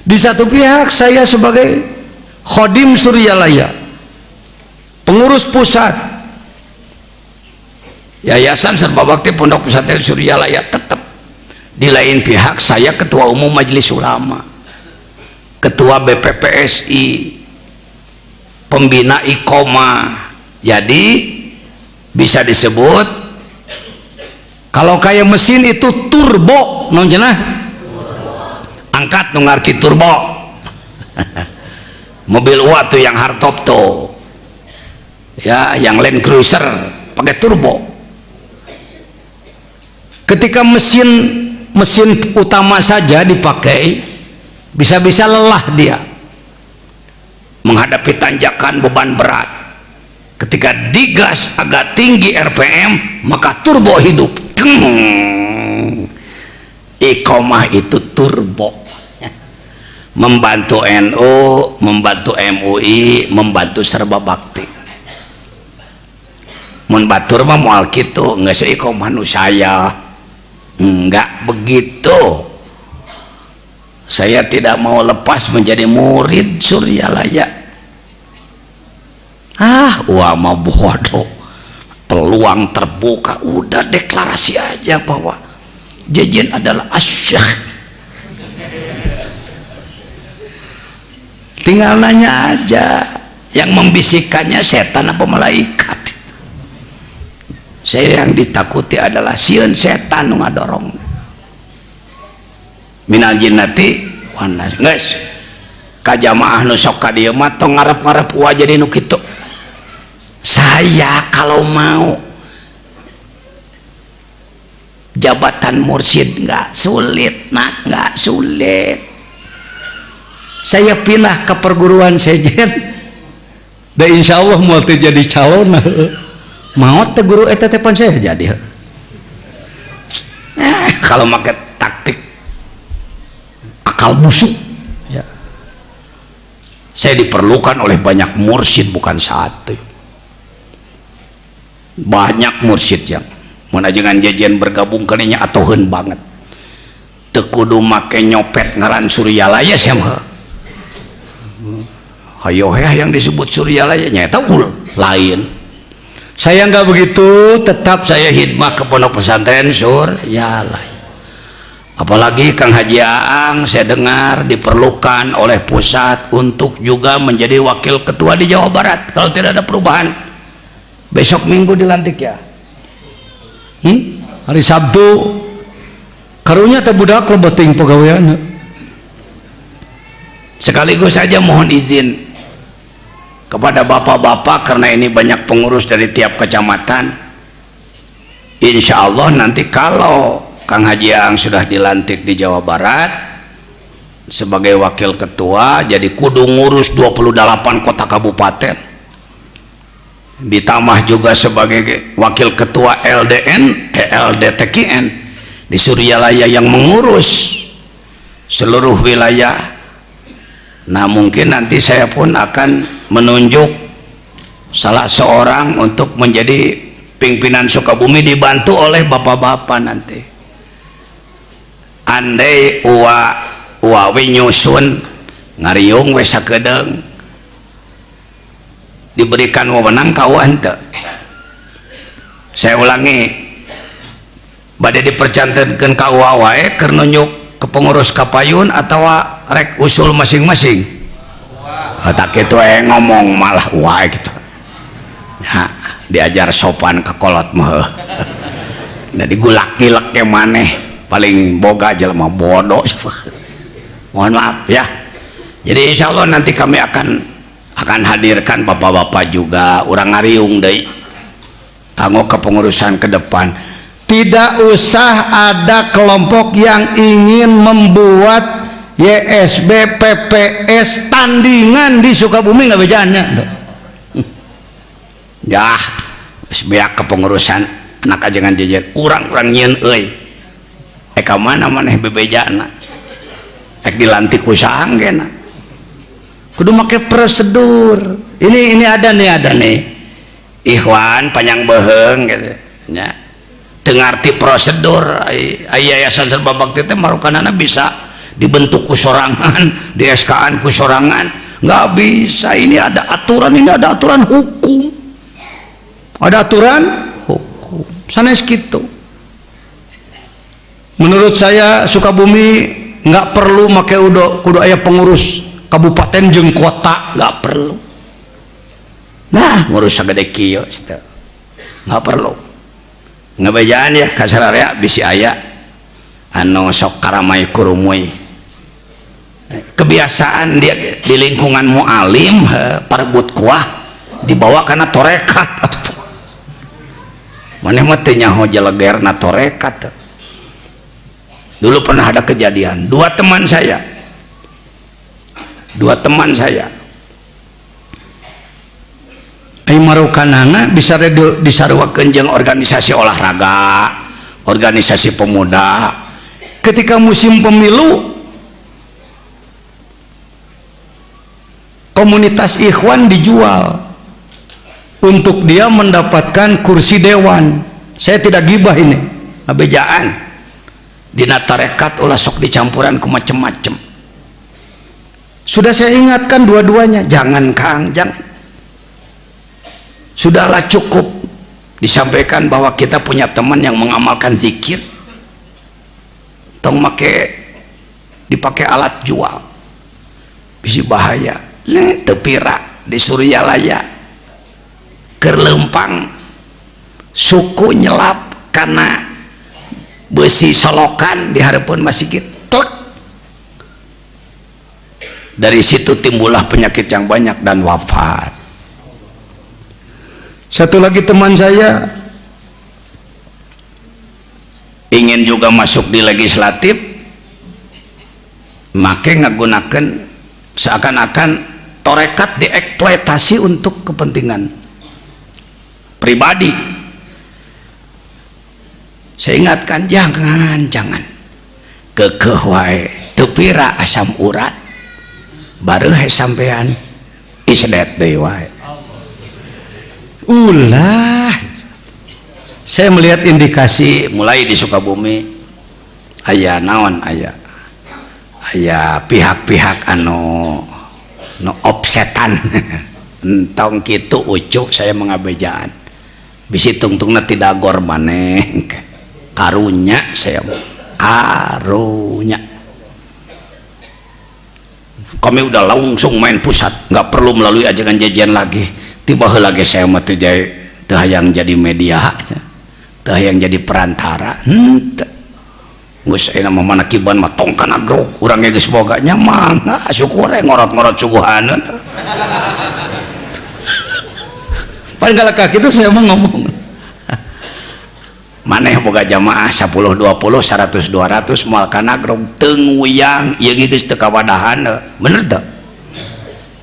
Di satu pihak saya sebagai khodim Suryalaya, pengurus pusat Yayasan Serba Bakti Pondok Pesantren Suryalaya, tetap di lain pihak saya ketua umum Majelis Ulama, ketua BPPSI, pembina Iqomah. Jadi bisa disebut kalau kayak mesin itu turbo, non cenah angkat nu ngarti turbo. Mobil UA tuh yang hardtop tuh ya, yang Land Cruiser pakai turbo. Ketika mesin utama saja dipakai, bisa-bisa lelah dia menghadapi tanjakan beban berat. Ketika digas agak tinggi RPM, maka turbo hidup. Iqomah itu turbo, membantu NU, membantu MUI, membantu Serba Bakti. Mun batur mah moal kitu, nggak seiqomah nu saya, enggak begitu. Saya tidak mau lepas menjadi murid Suryalaya. Wah mah bodoh, peluang terbuka, udah deklarasi aja bahwa Jejen adalah asyikh. Tinggal nanya aja, yang membisikkannya setan apa malaikat. Saya yang ditakuti adalah sieun setan nu ngadorong. Minal jinnati wan nas. Geus ka jamaah nu sok ka dieu mah tong ngarep-ngarep ulah jadi nu kitu. Saya kalau mau jabatan mursyid nggak sulit, nak, nggak sulit. Saya pindah ke perguruan sejen, dan insya Allah mau jadi calon, mau te guru eta tepan saya jadi. Kalau pakai taktik akal busuk, ya. Saya diperlukan oleh banyak mursyid, bukan satu. Banyak mursyid yang menajengan jajan bergabung kalinya atuhan banget. Tekudu make nyopet ngaran Suryalaya sama. Hayo yang disebut Suryalaya nyata lain. Saya nggak begitu, tetap saya hidmah ke Pondok Pesantren Suryalaya. Apalagi Kang Haji Aang saya dengar diperlukan oleh pusat untuk juga menjadi wakil ketua di Jawa Barat kalau tidak ada perubahan. Besok Minggu dilantik ya. Hari Sabtu karunya teh budak lo beting pegawaian. Sekaligus saja mohon izin kepada bapak-bapak, karena ini banyak pengurus dari tiap kecamatan. Insya Allah nanti kalau Kang Haji Aang sudah dilantik di Jawa Barat sebagai wakil ketua, jadi kudu ngurus 28 kota kabupaten, ditambah juga sebagai wakil ketua LDTKN di Suryalaya yang mengurus seluruh wilayah. Nah mungkin nanti saya pun akan menunjuk salah seorang untuk menjadi pimpinan Sukabumi, dibantu oleh bapak-bapak nanti. Andai uawi nyusun ngariung we sakedeung diberikan wewenang kawan teu. Saya ulangi, bade dipercantenkeun ka wae keur nunjuk ke pengurus kapayun atau rek usul masing-masing. Tak kitu ngomong malah wae gitu. Nah, diajar sopan ke kolot mah. Nah digulak-gilek ke maneh paling boga jelema bodoh. Mohon maaf ya. Jadi insya Allah nanti kami akan hadirkan bapak-bapak juga, urang ngariung deui kanggo kepengurusan ke depan. Tidak usah ada kelompok yang ingin membuat YSB PPS tandingan di Sukabumi, nggak bejaannya ya sebiak kepengurusan anak ajangan jajan urang-urang nyeun euy ka mana maneh bebejana ek dilantik ku saanggena kudu make prosedur. Ini ada nih ikhwan panjang beheung gitu nya. ngarti prosedur. Yayasan Serba Bakti teh marukanana bisa dibentuk ku sorangan, di SK-an ku sorangan, nggak bisa. Ini ada aturan, ini ada aturan hukum, ada aturan hukum sanes gitu. Menurut saya Sukabumi nggak perlu make kudu aya pengurus kabupaten jeung kota, nggak perlu. Nah ngurus sagede kieu nggak perlu. Ngabejaan ya kasararea bisi aya anu sok karamay kurumuy. Kebiasaan dia di lingkungan mu'alim parebut kuah dibawa karena torekat. Maneh mah teu nyaho jelegerna torekat. Dulu pernah ada kejadian, dua teman saya marukanana bisa disaruakeun jeung organisasi olahraga, organisasi pemuda. Ketika musim pemilu, komunitas ikhwan dijual untuk dia mendapatkan kursi dewan. Saya tidak gibah ini, abejaan. Dina tarekat ulah sok dicampuran ku macem-macem. Sudah saya ingatkan dua-duanya, jangan Kang, jangan. Sudahlah cukup disampaikan bahwa kita punya teman yang mengamalkan zikir. Tong dipakai alat jual, bisa bahaya. Tepira di Suryalaya kerlempang suku nyelap karena besi solokan di harapan masjid. Dari situ timbullah penyakit yang banyak dan wafat. Satu lagi teman saya ingin juga masuk di legislatif, make ngagunakeun seakan-akan torekat dieksploitasi untuk kepentingan pribadi. Saya ingatkan, jangan kekeh wae tepira asam urat baru sampean isdet deui wae. Ulah saya melihat indikasi mulai di Sukabumi aya naon, aya pihak-pihak anu no offsetan entong kitu ucuk saya mengabejaan bisi tungtungna tidak gor maneh karunya saya karunya kami udah langsung main pusat, nggak perlu melalui ajakan jajan lagi. Tiba lagi saya mah teu hayang jadi media, teu hayang jadi perantara. Geus ayeuna mah manakiban mah tong kana grog urang ge geus boga nya mangga syukur ngorot-ngorot suguhaneun. Paling galak kitu saya mah ngomong. Maneh boga jamaah 10 20 100 200 moal kana grog teu nguyang ieu ge geus teu kawadahan. Bener teu?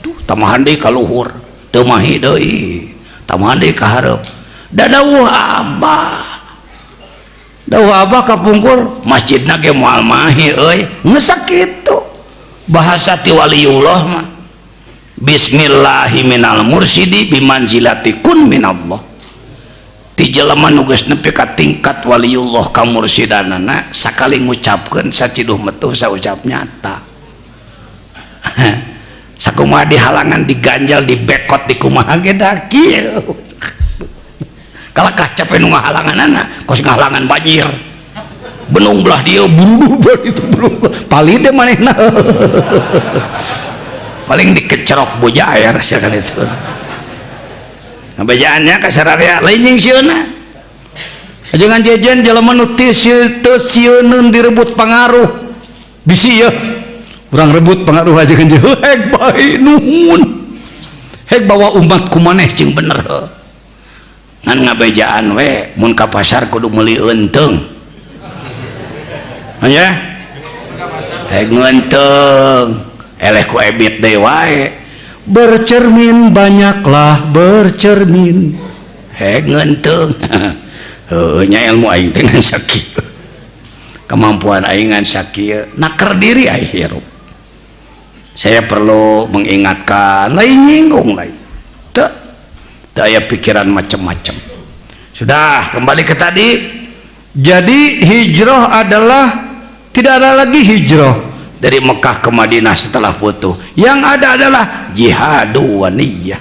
Tuh tamahan deui ka luhur, teu mahi deui. Tamahan deui ka hareup. Da dawuh Abah kapungkur masjidna ge moal mahi euy, geus sakitu. Bahasa ti waliullah mah bismillahi minal mursidi bimanzilati kun minallah. Ti jelema nu geus nepi ka tingkat waliullah ka mursidanana sakali ngucapkeun saciduh metuh saucap nyata. Sakumaha dihalangan, diganjal, dibekot, dikumaha ge da kieu. Kalau kacape nu ngahalanganana kos ngahalangan banjir benung belah dia buru itu belum paling deh manehna paling dikecerok boja air sekali itu ngabejaannya kasararea lain yang sieuna jangan jajan jelema nu teu sieun direbut pengaruh bisi ya urang rebut pengaruh aja kan hek bae nuhun hek bawa umat kumaneh cing bener ngan ngabejaan we mun ka pasar kudu meuli eunteng nya hek ngeunteng eleh ku ebit deui wae bercermin banyaklah bercermin hek ngeunteng heuh nya ilmu aing teh ngan sakieu kemampuan aing ngan sakieu naker diri aing hirup. Saya perlu mengingatkan lain nyinggung lain daya pikiran macam-macam. Sudah kembali ke tadi, Jadi hijrah adalah tidak ada lagi hijrah dari Mekah ke Madinah setelah putuh. Yang ada adalah jihadu wa niyyah.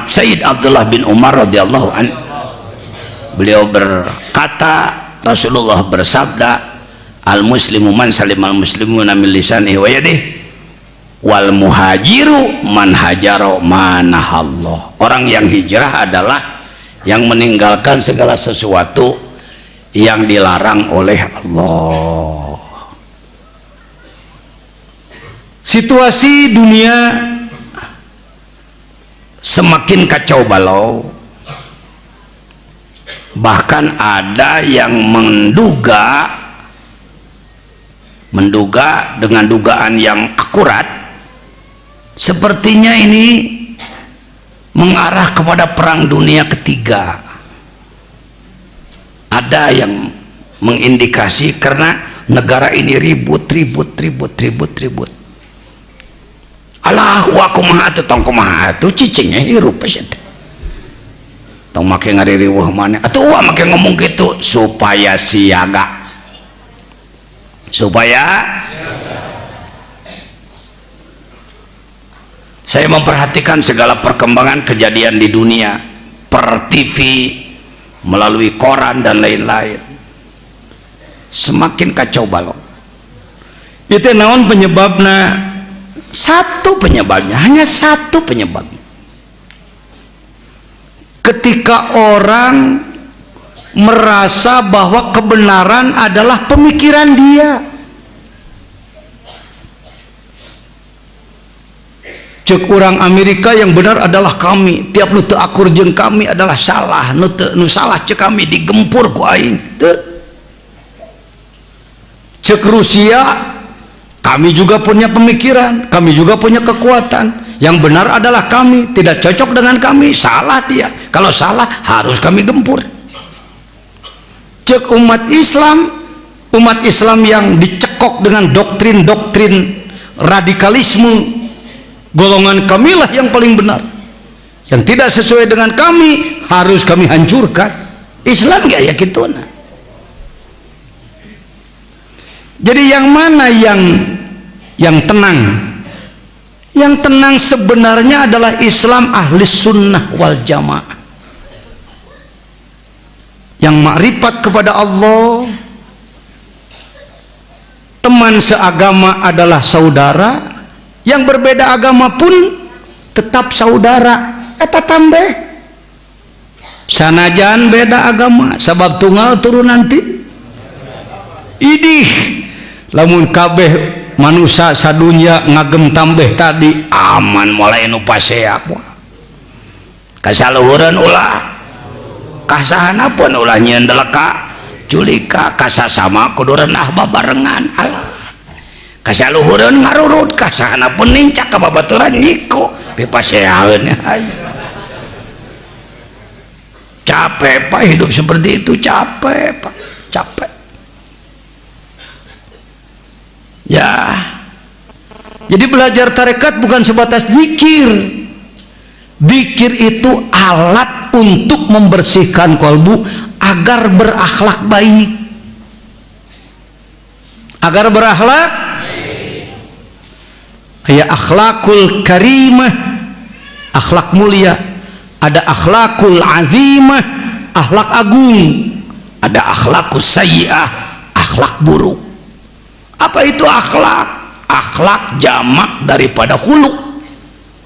Sayyid Abdullah bin Umar radhiyallahu anhu, beliau berkata, Rasulullah bersabda, al muslimu man salimal muslimuna min lisanihi wa yadihi wal muhajiru man hajara manahallah. Orang yang hijrah adalah yang meninggalkan segala sesuatu yang dilarang oleh Allah. Situasi dunia semakin kacau balau, bahkan ada yang menduga dengan dugaan yang akurat, sepertinya ini mengarah kepada perang dunia ketiga. Ada yang mengindikasi karena negara ini ribut. Alah wa kumaha atuh tong kumaha atuh cicingnya hirup peset. Tong make ngaririweuh maneh. Atuh wa make ngomong gitu supaya siaga. Saya memperhatikan segala perkembangan kejadian di dunia per TV, melalui koran dan lain-lain. Semakin kacau balau. Itu naon penyebabnya? Satu penyebabnya, hanya satu penyebabnya. Ketika orang merasa bahwa kebenaran adalah pemikiran dia. Cek orang Amerika yang benar adalah kami, tiap nu teu akur jeung kami adalah salah, nu salah cek kami digempur ku aing. Cek Rusia, kami juga punya pemikiran, kami juga punya kekuatan, yang benar adalah kami, tidak cocok dengan kami, salah dia, kalau salah harus kami gempur. Cek umat Islam yang dicekok dengan doktrin radikalisme, golongan kamilah yang paling benar, yang tidak sesuai dengan kami harus kami hancurkan. Islam gak ya gitu. Nah, jadi yang mana yang tenang? Yang tenang sebenarnya adalah Islam ahli sunnah wal jamaah, yang makrifat kepada Allah, teman seagama adalah saudara, yang berbeda agama pun tetap saudara. Eta tambah sanajan beda agama sabab tunggal turun nanti idih lamun kabeh manusia sadunya ngagem tambah tadi aman mulai nu paseak kasaluhureun ulah kasahana pun ulah nyeun deleka culika kasasama kudu renah babarengan. Allah kasaluhureun ngarurut kasahana pun nincak ka babaturan nyiku pipaseaeun capek Pak hidup seperti itu, capek Pak, capek ya. Jadi belajar tarekat bukan sebatas zikir. Zikir itu alat untuk membersihkan kolbu agar berakhlak baik, agar berakhlak ya, akhlakul karimah, akhlak mulia. Ada akhlakul azimah, akhlak agung. Ada akhlakus sayyi'ah, akhlak buruk. Apa itu akhlak? Akhlak jamak daripada khuluq.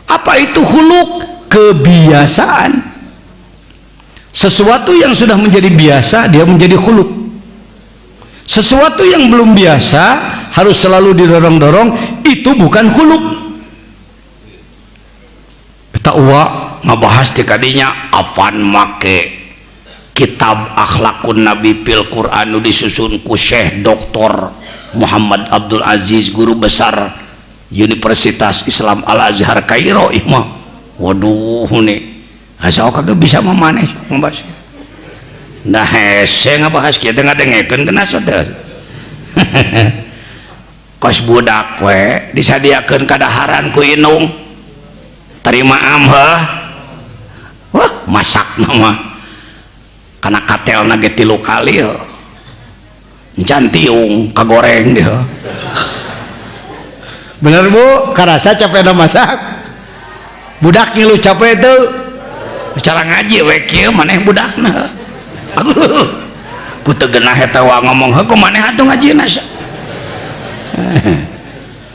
Apa itu khuluq? Kebiasaan. Sesuatu yang sudah menjadi biasa dia menjadi khuluq. Sesuatu yang belum biasa harus selalu didorong-dorong, itu bukan khuluq. Kita ngabahas tikadinya afan make kitab akhlakun nabi fil Quran disusun ku Syekh Dr. Muhammad Abdul Aziz, guru besar Universitas Islam Al Azhar Kairo imah. Waduh nih asa kagak bisa memaneh membahas. Nah hese ngabahas kieu teh ngadengekeun kena saeutik. Kos budak we disadiakeun kadaharan ku inung terima amhah. Wah masak nama karena katel nage 3 kali encan tiung kagoreng dia. Bener Bu, karasa capek na masak budak ngilu capek itu cara ngaji we kieu maneh budakna. Ku teu geunah eta wa ngomong heuh maneh atuh ngajina sa.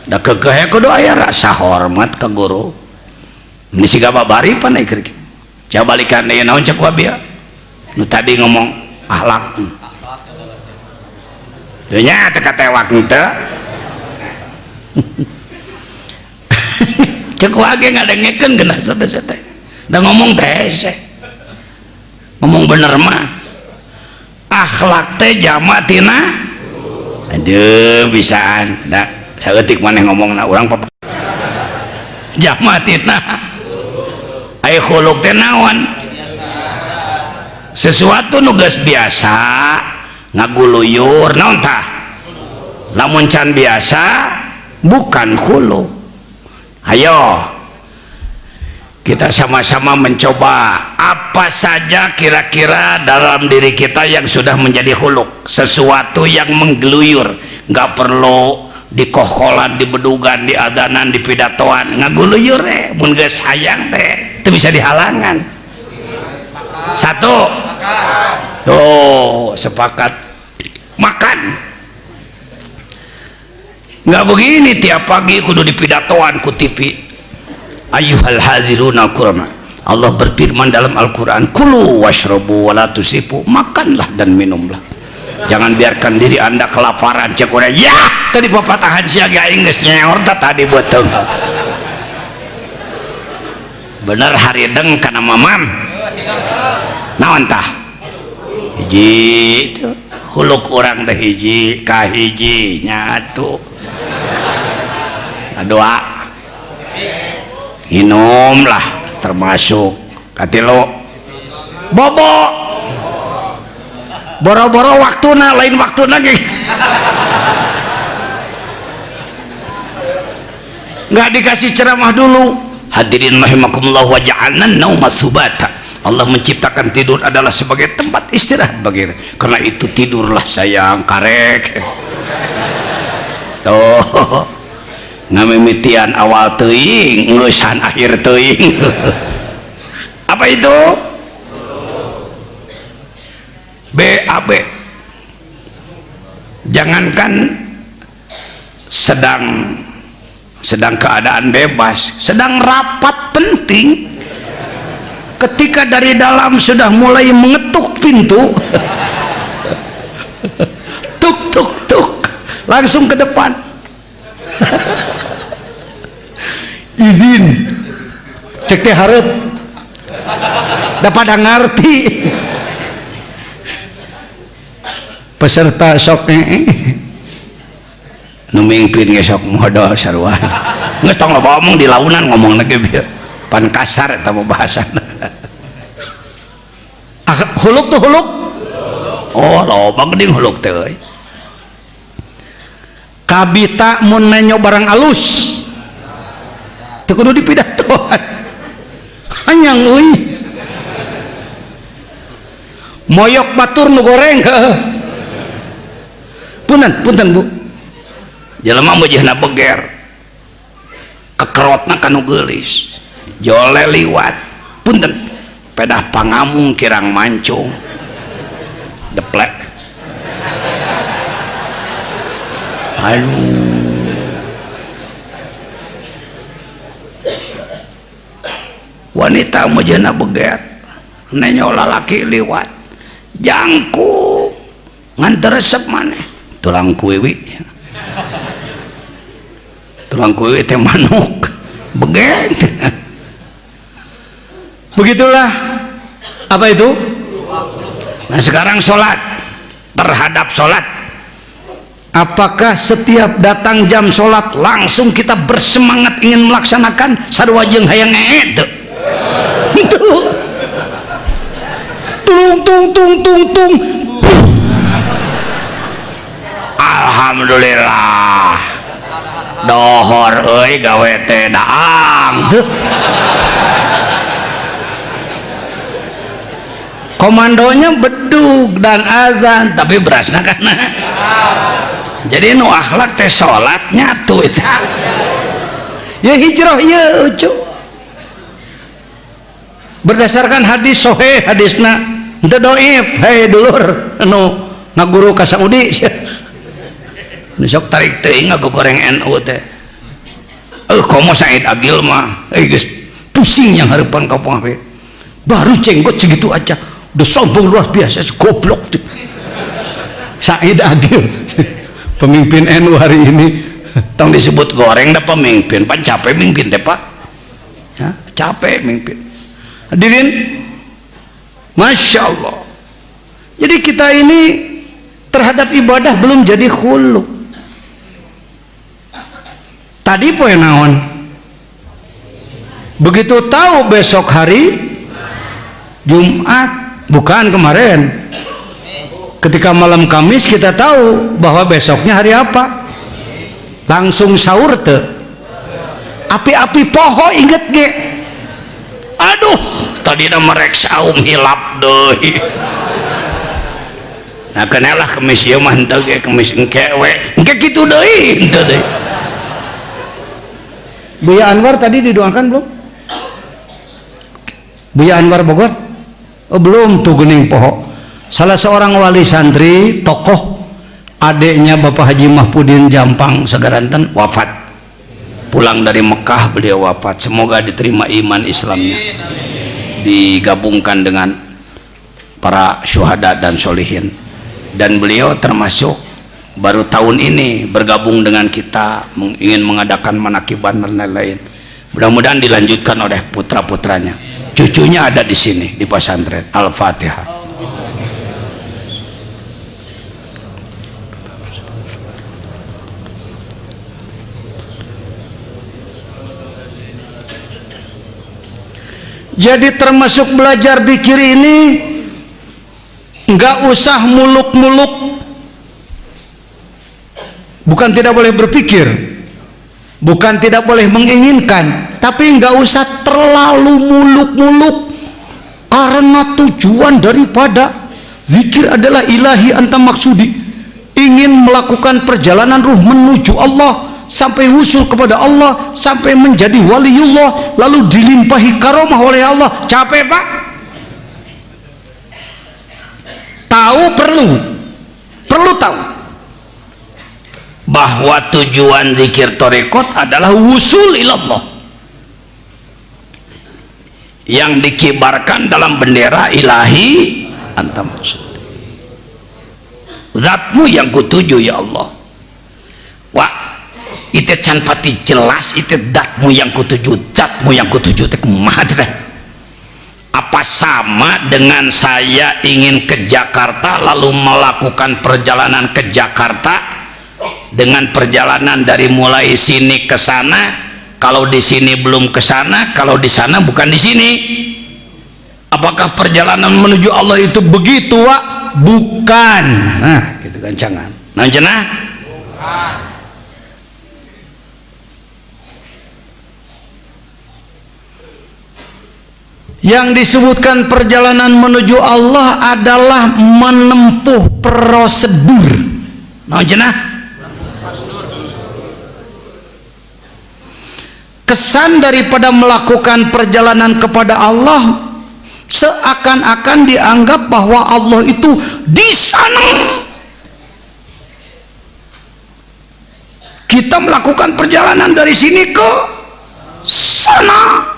Da keukeuh kudu aya rasa hormat ka guru. Ini siga babari pan ai keur. Coba balikan deui naon cek wabia. Nu tadi ngomong akhlak. Teu nya teu katewak teu. Cek wage ngadengekeun geunah sadesa teh. Da ngomong teh ngomong bener mah akhlak teh jama tina aduh bisaan da saeutik maneh ngomongna urang papa jama tina aya khuluq teh naon sesuatu nu geus biasa ngaguluyur naon tah lamun can biasa bukan khuluq. Ayo kita sama-sama mencoba apa saja kira-kira dalam diri kita yang sudah menjadi khuluq, sesuatu yang menggeluyur, nggak perlu dikokolan, dibedugan, diadanan, dipidatoan, ngaguluyur mun geus sayang teh itu bisa dihalangan. Satu tuh sepakat makan. Nggak begini tiap pagi kudu dipidatoan ku TV. Ayyuhal hadiruna kurma, Allah berfirman dalam Al-Quran, kulu washrabu wala tusifu, makanlah dan minumlah, jangan biarkan diri anda kelaparan. Cek orang ya tadi pepatahan siaga Inggris nyeor tadi betul bener harideng kana mamam naon tah hiji itu huluk orang teh hiji ka hiji nyatu doa minumlah termasuk katilu bobo boro-boro waktuna lain waktuna ge nggak dikasih ceramah dulu. Hadirin rahimakumullah wa ja'alna nauma subata, Allah menciptakan tidur adalah sebagai tempat istirahat bagi kita. Karena itu tidurlah sayang karek tuh ngamimitian awal teuing ngeusan akhir teuing. Apa itu? BAB. Jangankan sedang keadaan bebas, sedang rapat penting, ketika dari dalam sudah mulai mengetuk pintu tuk tuk tuk langsung ke depan izin cek teh hareup dapat ngerti peserta sok nu mingpin ge sok modal sarua geus tong loba omong di launan ngomong lagi bieu pan kasar eta mah bahasana. Huluk tuh huluk oh loba geuning huluk teh euy. Kabita mun nenyo barang alus teu kudu dipidatoan hanyang euy moyok batur nu goreng punten Bu jelema beujeuhna beger kekerotna kanu geulis jole liwat punten pedah pangamung kirang mancung deplek aduh wanita beujeuhna beger nenyo lalaki liwat jangkung ngan resep maneh tulang kuiwi tulang kuiwi teh manuk begeng. Begitulah apa itu. Nah sekarang sholat, terhadap sholat, apakah setiap datang jam sholat langsung kita bersemangat ingin melaksanakan sarua jeung hayang ngeet tung tung tung tung tung alhamdulillah dohor euy gawe teh daang komandonya bedug dan azan tapi berasna kana jadi nu akhlak teh salat nyatu eta ya hijrah ya ucu berdasarkan hadis sahih hadisna henteu dhaif hei dulur anu ngaguru ka Saudi sok tarik teuing ngagoreng NU teh komo Said Agil mah geus pusing yang harapan kampung we baru jenggot segitu aja udah sombong luar biasa goblok Said Agil pemimpin NU hari ini tong disebut goreng dah pemimpin pan capek mimpin teh Pak ya capek mimpin hadirin Masya Allah jadi kita ini terhadap ibadah belum jadi khulu tadi poe naon begitu tahu besok hari Jumat bukan kemarin ketika malam Kamis kita tahu bahwa besoknya hari apa langsung sahur teu api-api poho inget ge aduh tadi na merek saum hilap deui nah kenalah Kamis ieu mah henteu ge Kamis engke we engke kitu deui henteu deui Buya Anwar tadi didoakan belum Buya Anwar Bogor oh, belum tuh gening poho salah seorang wali santri tokoh adiknya Bapak Haji Mahpudin Jampang Segaranten wafat pulang dari Mekah beliau wafat semoga diterima iman Islamnya digabungkan dengan para syuhada dan solihin dan beliau termasuk baru tahun ini bergabung dengan kita ingin mengadakan manakiban dan lain-lain mudah-mudahan dilanjutkan oleh putra-putranya cucunya ada di sini di pesantren Al-Fatihah jadi termasuk belajar dzikir ini nggak usah muluk-muluk bukan tidak boleh berpikir bukan tidak boleh menginginkan tapi nggak usah terlalu muluk-muluk karena tujuan daripada zikir adalah ilahi anta maksudi ingin melakukan perjalanan ruh menuju Allah sampai wusul kepada Allah sampai menjadi waliullah lalu dilimpahi karomah oleh Allah capek Pak tahu perlu tahu bahwa tujuan zikir tarekat adalah wusul ilallah yang dikibarkan dalam bendera ilahi anta maksud zatmu yang kutuju ya Allah wah itu can pati jelas itu zatmu yang kutuju teh kumaha teh apa sama dengan saya ingin ke Jakarta lalu melakukan perjalanan ke Jakarta dengan perjalanan dari mulai sini ke sana kalau di sini belum ke sana kalau di sana bukan di sini apakah perjalanan menuju Allah itu begitu Wak? Bukan nah gitu kan jangan nah cenah bukan yang disebutkan perjalanan menuju Allah adalah menempuh prosedur nah cenah kesan daripada melakukan perjalanan kepada Allah seakan-akan dianggap bahwa Allah itu di sana kita melakukan perjalanan dari sini ke sana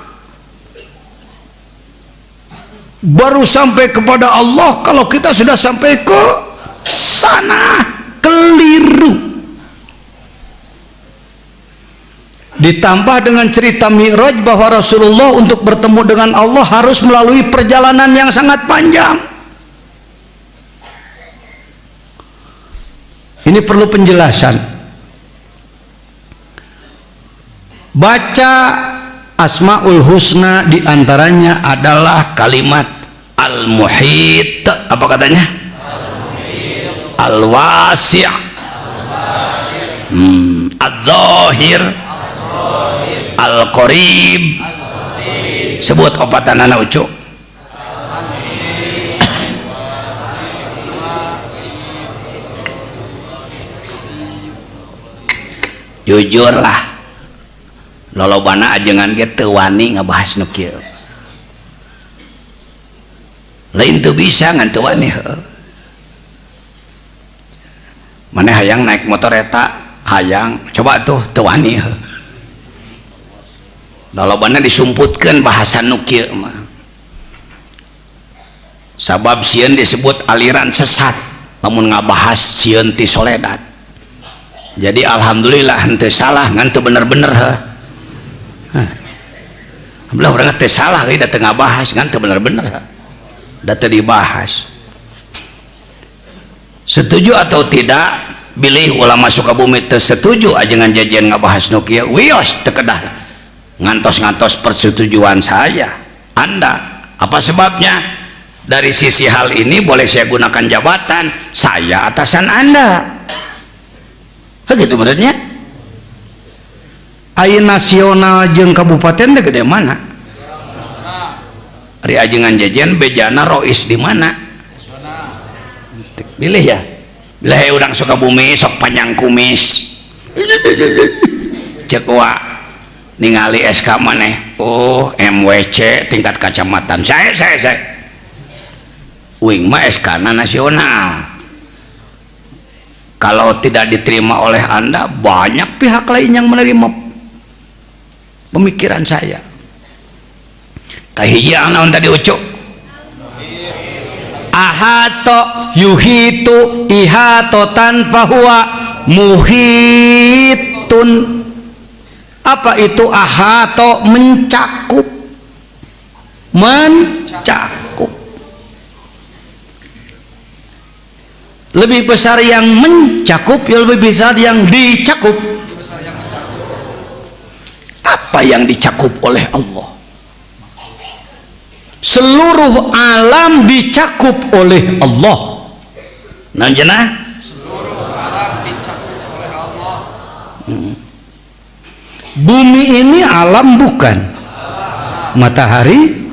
baru sampai kepada Allah kalau kita sudah sampai ke sana keliru ditambah dengan cerita Mi'raj bahwa Rasulullah untuk bertemu dengan Allah harus melalui perjalanan yang sangat panjang ini perlu penjelasan baca Asmaul Husna diantaranya adalah kalimat Al-Muhit apa katanya Al-Wasi' Al-Zahir Al-Qarib sebut opatan anak ucu jujur lah lolobana ajengan ge teu wani ngabahas nu kieu lain teu bisa ngan teu wani heuh maneh hayang naik motor eta hayang coba tuh teu wani heuh lolobana disumputkeun bahasan nu kieu mah sabab sieun disebut aliran sesat lamun ngabahas sieun ti soledad jadi alhamdulillah henteu salah ngan teu bener-bener heuh belah orang teh salah euy da teu ngabahas ngan teu bener-bener da teu dibahas. Setuju atau tidak bilih ulama Sukabumi teu setuju ajengan jajian ngabahas nu kieu wios teu kedah ngantos-ngantos persetujuan saya Anda. Apa sebabnya? Dari sisi hal ini boleh saya gunakan jabatan saya atasan Anda begitu menurutnya. Ai nasional jeung kabupaten teh gede mana? Ari ajengan jajan bejana rois di mana? Pilih ya. Bila urang Sukabumi sok panjang kumis. Cek wa ningali SK maneh. Oh, MWC tingkat kecamatan. Saya. Uing mah SK-na nasional. Kalau tidak diterima oleh Anda, banyak pihak lain yang menerima pemikiran saya. Kahiji anaon tadi ucuk ahato yuhitu ihatotan bahwa muhitun. Apa itu ahato? Mencakup. Lebih besar yang mencakup, ya lebih besar yang dicakup. Apa yang dicakup oleh Allah? Seluruh alam dicakup oleh Allah. Nanjana? Seluruh alam dicakup oleh Allah. Bumi ini alam bukan? Matahari,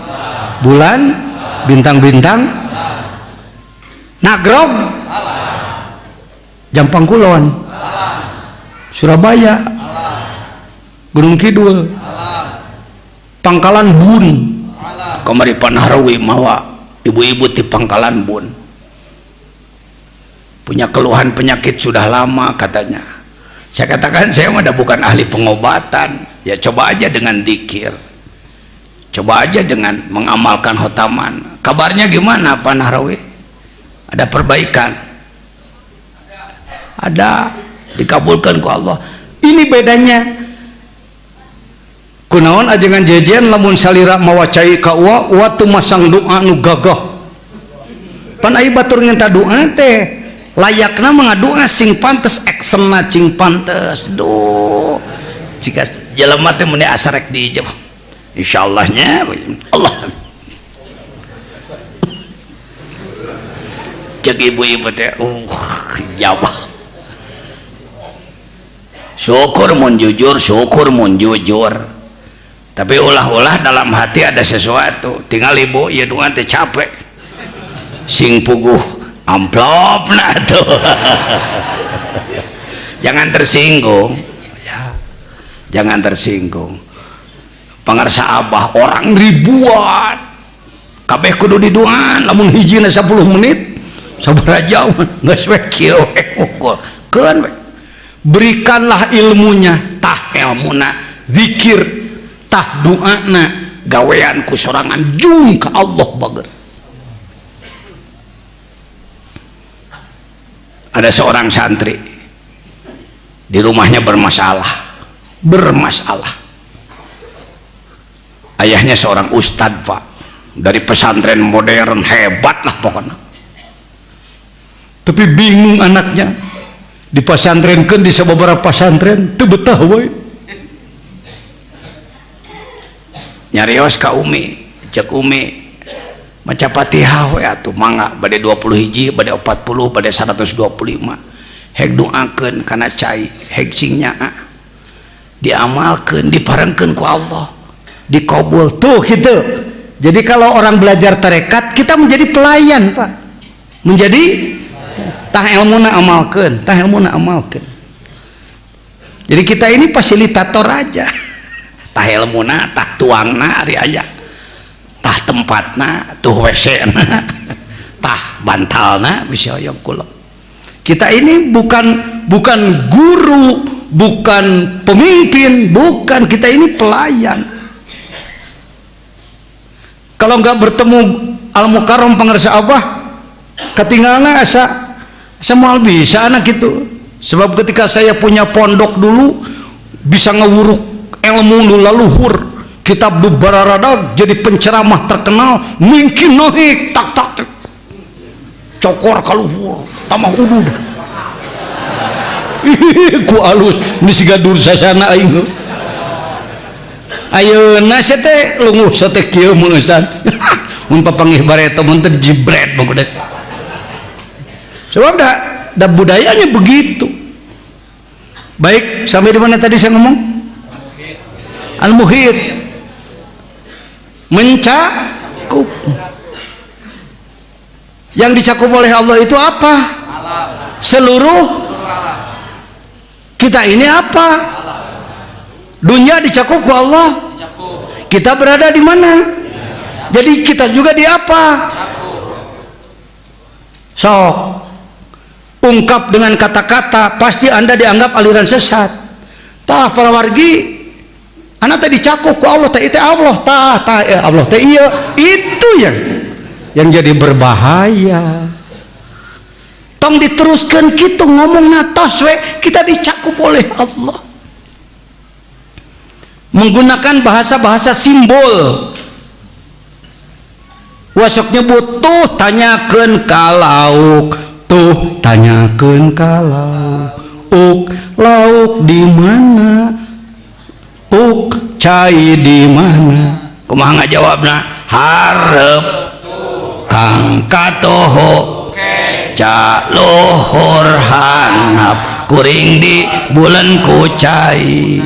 bulan, bintang-bintang, Nagrog, Jampang Kulon, Surabaya, Gunung Kidul, Pangkalan Bun, kamari Panahrawi mawa ibu-ibu di Pangkalan Bun punya keluhan penyakit sudah lama katanya. Saya katakan saya mah bukan ahli pengobatan, ya coba aja dengan dzikir, coba aja dengan mengamalkan khotaman. Kabarnya gimana Panahrawi? Ada perbaikan? Ada, dikabulkan ku Allah. Ini bedanya. Kunaon ajengan jejen lamun salira mawa cai ka wa tu masang doa nu gagah. Pan ai batur ngenta doa teh layakna mengadoa sing pantes actionna cing pantes. Duh. Jika jelema teh meni asarek dijawab. Insyaallah-nya Allah. Cek ibu-ibu teh jawab. Syukur mun jujur, syukur mun jujur. Tapi ulah-ulah dalam hati ada sesuatu. Tinggal ibu ya doa teh capek. Sing puguh amplop nah tuh. Jangan tersinggung ya. Jangan tersinggung. Pangarsa abah orang ribuan. Kabeh kudu didoan lamun hijina 10 menit. Sabar aja geus we kieu ukul. Keun we. Berikanlah ilmunya, tah ilmuna zikir, tah doana gawean ku sorangan jung ka Allah bager. Ada seorang santri di rumahnya bermasalah. Ayahnya seorang ustadz pak dari pesantren modern hebat lah pokoknya. Tapi bingung anaknya di pesantrenkeun di sababaraha pesantren teu betah we. Nyarios ka Umi, cek Umi maca Fatihah we atuh mangga bade 20 hiji, bade 40, bade 125. Heg doakeun kana cai, heg sing nyaa. Diamalkeun, diparengkeun ku Allah. Dikabul tuh gitu. Jadi kalau orang belajar tarekat kita menjadi pelayan, Pak. Menjadi tah ilmuna amalkeun, tah ilmuna amalkeun. Jadi kita ini fasilitator aja. Tah ilmuna, tah tuangna ari aya, tah tempatna, tuh WC-na, tah bantalna bisa hoyong kula. Kita ini bukan guru, bukan pemimpin, bukan, kita ini pelayan. Kalau nggak bertemu Al-Mukarram pangarsa Abah, ketinggalan asa semua bisa anak itu. Sebab ketika saya punya pondok dulu bisa ngewuruk ilmu laluhur, kitab Dubararadag, jadi penceramah terkenal, mungkin naik tak cokor kaluhur tamah udud ku alus misiga dursa sana aing ayeuna teh lunguh teh kieu meusan mun papanggih bareta mun teh jibret bagudak. Sebab da budayanya begitu. Baik, sampai di mana tadi saya ngomong? Al-Muhit, mencakup. Yang dicakup oleh Allah itu apa? Seluruh. Kita ini apa? Dunia dicakup ke Allah. Kita berada di mana? Jadi kita juga di apa? Sok ungkap dengan kata-kata, pasti Anda dianggap aliran sesat. Tah para wargi, anak tadi cakup ku Allah, teh itu Allah, Allah teh iya, itu yang jadi berbahaya. Tong diteruskan gitu ngomong natos we, kita dicakup oleh Allah. Menggunakan bahasa-bahasa simbol. Wasoknya butuh tanyakeun ka lauk, tuh tanyakeun ka lauk, lauk di mana? Cai di mana? Kumaha ngajawabna? Hareup kang katoho ca lohor hanap kuring di bulan kucai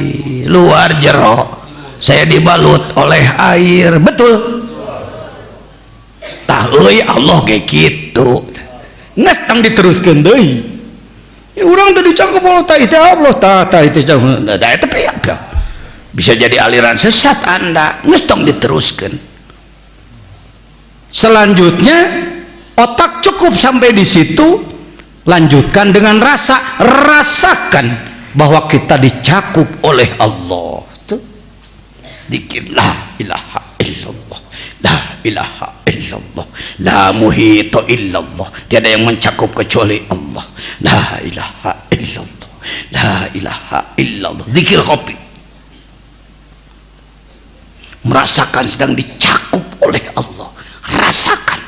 luar jero saya dibalut oleh air. Betul. Tah euy Allah ge kitu. Nges tang diteruskeun deui. Urang teh dicakup Allah tah itu Allah tah itu tapi bisa jadi aliran sesat Anda. Nges tong diteruskeun. Selanjutnya otak cukup sampai di situ, lanjutkan dengan rasa. Rasakan bahwa kita dicakup oleh Allah. Tuh. Dikir la ilaha illallah, la ilaha illallah, la muhito illallah, tiada yang mencakup kecuali Allah, la ilaha illallah, la ilaha illallah. Zikir kopi, merasakan sedang dicakup oleh Allah. Rasakan.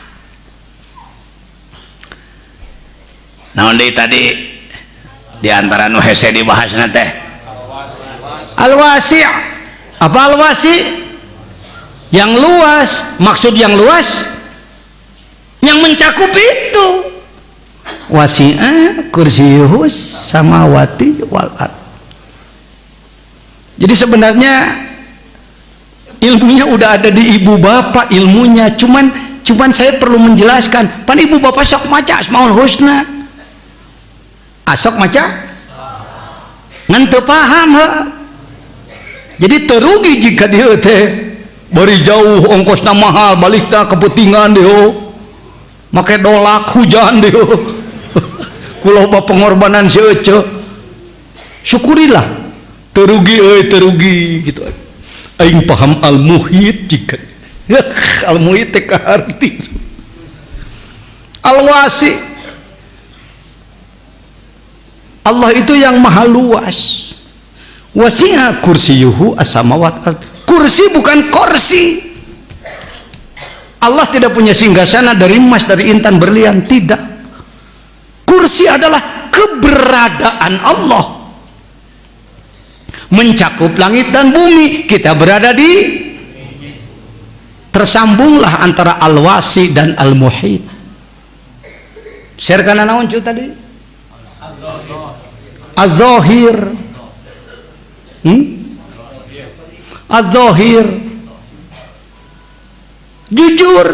Nah, tadi diantara nu hese dibahasna teh al-wasi'. Apa al-wasi'? Yang luas. Maksud yang luas yang mencakup itu. Wasi'a kursiyuhus samawati wal ard. Jadi sebenarnya ilmunya udah ada di ibu bapak, ilmunya cuman saya perlu menjelaskan. Pan ibu bapak sok maca Asmaul Husna, asok maca ngan teu paham he. Jadi terugi jika dia teh bari jauh ongkosna mahal balikna kepentingan dia make dolak hujan dia kuloba pengorbanan seuceu. Syukurilah terugi terugi gitu. Aing paham al-muhit jika al-muhit teh arti al-wasi. Allah itu yang maha luas. Wasi'a kursiyuhu as-samawat. Kursi bukan kursi. Allah tidak punya singgasana dari emas, dari intan, berlian, tidak. Kursi adalah keberadaan Allah, mencakup langit dan bumi. Kita berada di, tersambunglah antara al-wasi dan al-muhit. Share kana naon cu tadi? Az-zahir. Az-zahir. Jujur,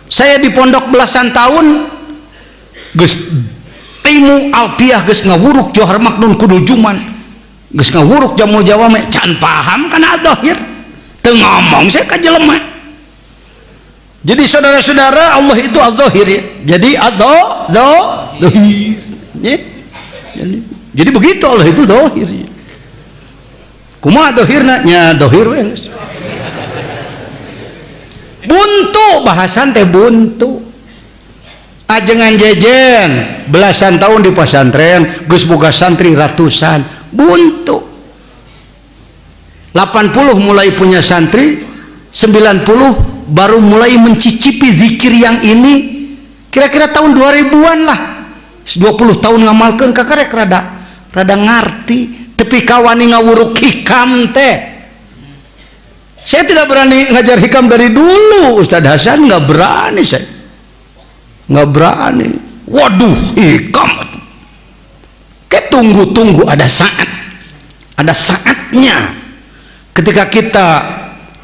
saya di pondok belasan tahun geus ilmu alfiah geus ngawuruk johar maknun kudu juman. geus ngawuruk jamu Jawa mah can paham kana adzahir teu ngomong saya ka jelema. Jadi saudara-saudara, Allah itu adzahir ya. Jadi adzahir ya. Jadi begitu Allah itu dzahir ya. Kumaha dzahirna nya dzahir we. Buntu bahasan teh buntu. Ajengan jejen belasan tahun di pesantren geus boga santri ratusan buntu. 80 mulai punya santri, 90 baru mulai mencicipi zikir yang ini. Kira-kira tahun 2000-an lah. 20 tahun ngamalkeun kakarek rada ngarti, tapi kawani ngawuruk hikam teh. Saya tidak berani ngajar hikam dari dulu, Ustadz Hasan nggak berani saya. Nggak berani. Waduh, hikam tunggu ada saatnya ketika kita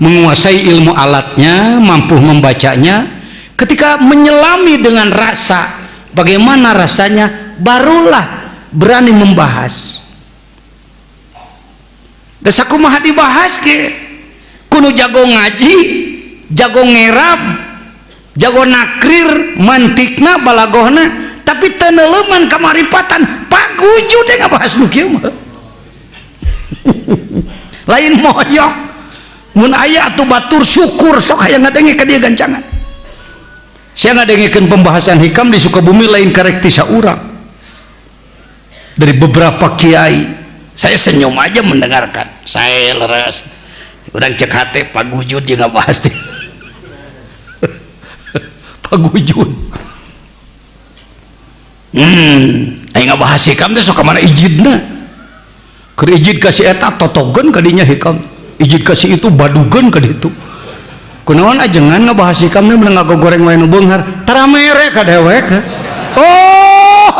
menguasai ilmu alatnya, mampu membacanya, ketika menyelami dengan rasa bagaimana rasanya, barulah berani membahas. Desa kumaha dibahas ke kudu jago ngaji, jago ngerab, jago nakrir, mantikna, balagohna, tapi teneleman kamaripatan paguju deh ngabahas nu kieu mah. Lain moyok mun aya atuh batur syukur sok aya ngadenge ka dieu gancangan. Saya ngadengekeun pembahasan hikam di Sukabumi lain karek ti saurang dari beberapa kiai. Saya senyum aja mendengarkan, saya leres urang cek hate pagujud jeung ngabahas teh. Pagujud. Aing ngabahas hikam teh sok kamana ijidna. Keur ijid ka si eta totogeun ka dinya hikam. Ijid ka si itu badugeun ka ditu. Kunaon ajengan ngabahas hikam teh meunang ngagoreng wae nu beunghar, tara mere ka dewek. Oh.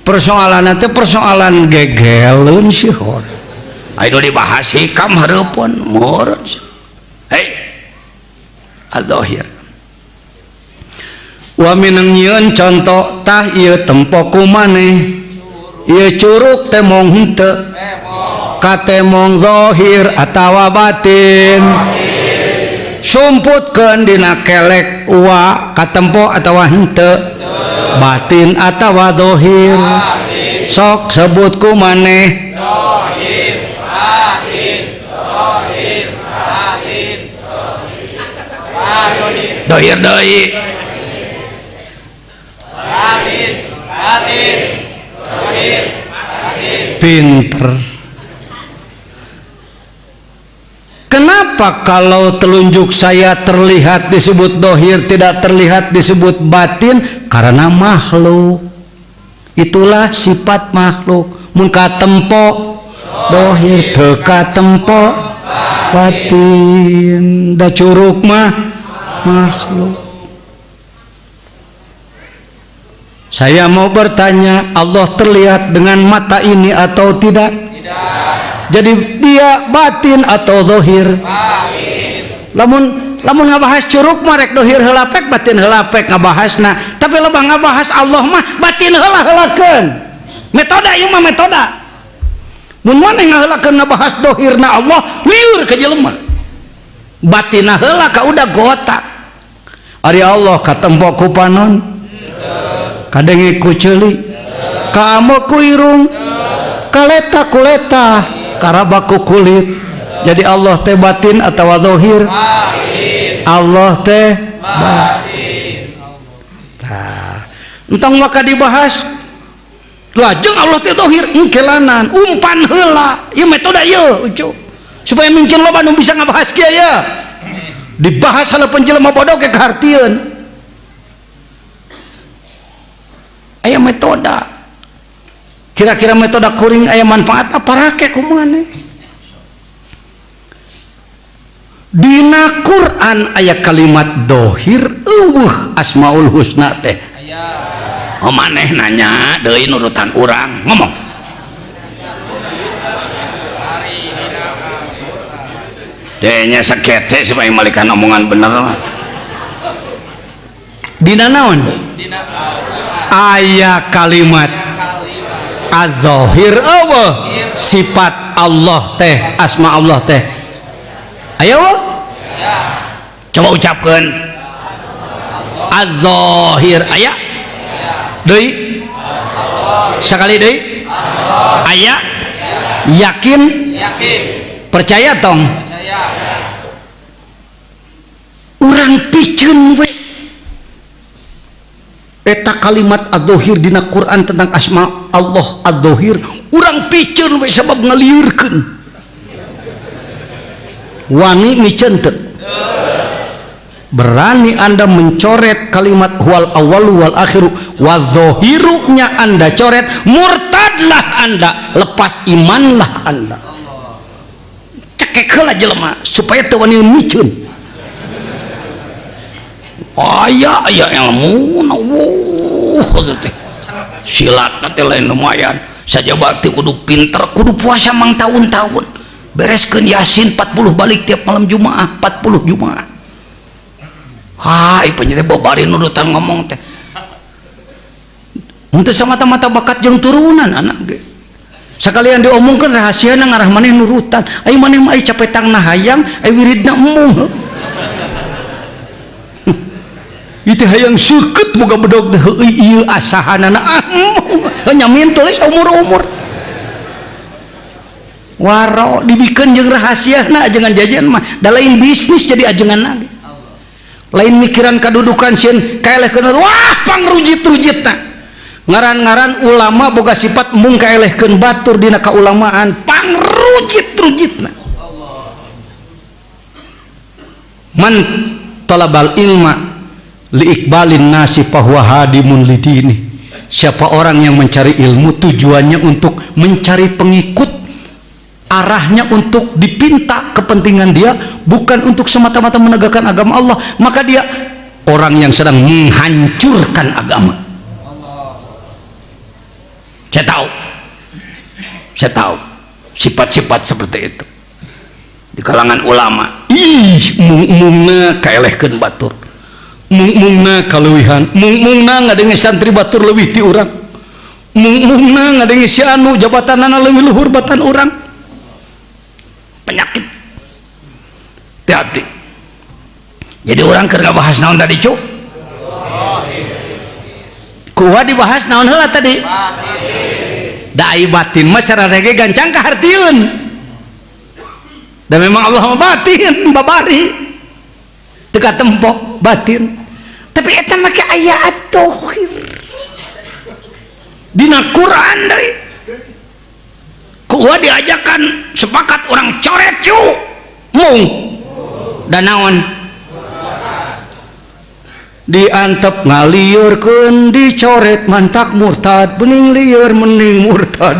Persoalan teh persoalan gegeleun sih hor. Aya dibahas hikam hareupeun meureun. Hei. Adzahir. Wa minang nyieun contoh tah ieu tempo ku maneh. Ieu curug teh mong henteu. Katemong zahir atawa batin. Sumputkeun dina kelek wa katempo atawa henteu. Batin atawa zahir. Sok sebut ku maneh. Zahir, batin, zahir, batin, zahir. Zahir deui. Pinter. Kenapa kalau telunjuk saya terlihat disebut dohir, tidak terlihat disebut batin? Karena makhluk. Itulah sifat makhluk. Mun katempo dohir, teu katempo batin. Da curug mah makhluk. Saya mau bertanya, Allah terlihat dengan mata ini atau tidak? Tidak. Jadi dia batin atau zahir? Batin. Lamun ngabahas curug mah rek dohir heula pek, batin heula pek ngabahasna. Tapi loba ngabahas Allah mah batin heula heulakeun. Metoda ieu mah metoda. Mun maneh ngaheulakeun ngabahas dohirna Allah, liur ka jelema. Batinna heula ka udah gotak. Ari Allah katempo ku panon. Kadenge ku ceuli, kaamo ku irung, kaleta kuleta, karabaku kulit. Jadi Allah teh batin atau zahir? Allah teh batin. Tah, entong maka dibahas. Lajeng Allah teh zahir, engkelanan, umpan heula. Ieu metode ieu, ucu. Supaya mungkin loba nu bisa ngabahas kieu ya. Dibahas halapan jelema bodoh ke kahartieun. Aya metoda. Kira-kira metoda kuring aya manfaat apa rake kumaha? Dina Quran aya kalimat dohir, asmaul husna teh. Aya. Maneh nanya deui nurutan urang, ngomong. Tehnya sakete supaya malikan omongan bener. Dina naon? Dina aya kalimat Az-zahir apa sifat Allah teh, asma Allah teh. Ayo coba ucapkan az-zahir. Aya deui sekali deui. Aya yakin percaya tong. Urang piceun we eta kalimat ad-dhahir dina Quran tentang asma Allah ad-dhahir, urang piceun we sabab ngaliurkeun. Wani miceun teu? Berani Anda mencoret kalimat huwal awwalu wal akhiru wadh-dhahiru nya Anda coret, murtadlah Anda, lepas imanlah Anda. Cekek heula jelema supaya teu wani miceun. Aya ilmu silat nanti lain lumayan saja bakti kudu pinter, kudu puasa mang tahun-tahun, bereskeun Yasin 40 balik tiap malam Jumaah, 40 Jumaah. Hai penyeté babari nudutan ngomong teh mun teu samata-mata bakat jeung turunan anak ge sakalian diomongkeun rahasiana ngarah maneh nurutan, ai maneh mah ai capetangna hayang, ai wiridna embung. Itu hayang seukeut boga bedog teh ieu asahanana nyamin tulis umur-umur waro dibikeun jeung rahasiana ajengan jajan mah da lain bisnis jadi ajengan lagi lain mikiran kadudukan sieun kaelehkeun wah pangrujit-rujitna ngaran-ngaran ulama boga sifat mung kaelehkeun batur dina kaulamaan pangrujit-rujitna. Man talabal ilma liikbalin nasi fahuwa hadimun lidini. Siapa orang yang mencari ilmu tujuannya untuk mencari pengikut, arahnya untuk dipinta kepentingan dia, bukan untuk semata-mata menegakkan agama Allah, maka dia orang yang sedang menghancurkan agama. Saya tahu sifat-sifat seperti itu di kalangan ulama. Mungna kaelehkeun batur, mungna kaleuwihan, mungna ngadengi santri batur leuwih ti urang, mungna ngadengi si anu jabatanana leuwih luhur batan urang. Penyakit hati-hati. Jadi orang keur ngabahas naon tadi cu? Kuha dibahas naon heula tadi? Dai batin mah sarana ge gancang kahartieun. Dan memang Allah mah batin babari teu katempo batin, tapi eta make aya at-tauhid dina Quran deui. Kuha diajakan sepakat orang coret cu mung dan naon diantep ngaliurkeun dicoret mantak murtad bening lieur mending murtad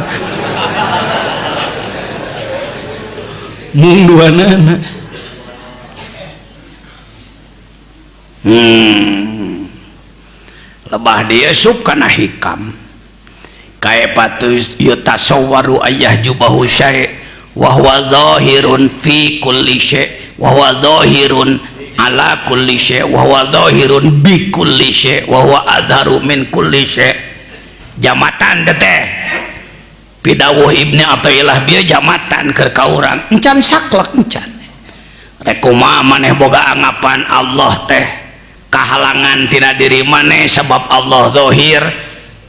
mung duanana. Lebah dia sub kana hikam kaifatus yutasawwaru ayah jubahu syai' wa huwa zahirun fi kulli syai' wa huwa zahirun ala kulli syai' wa huwa zahirun bi kulli syai' wa huwa adharu min kulli syai'. Jamatan teh pidawuh Ibnu Athaillah bieu jamatan keur ka urang encan saklek encan rek kumaha maneh boga anggapan Allah teh kahalangan tina diri maneh sabab Allah zahir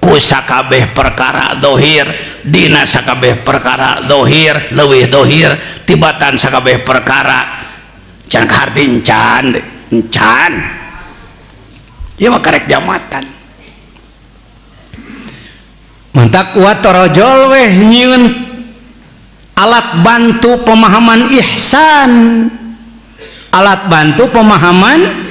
ku sakabeh perkara zahir, dina sakabeh perkara zahir, leuwih zahir tibatan sakabeh perkara can kaharti encan ieu mah karek jamatan. Mantak kuat torojol weh nyieun alat bantu pemahaman ihsan, alat bantu pemahaman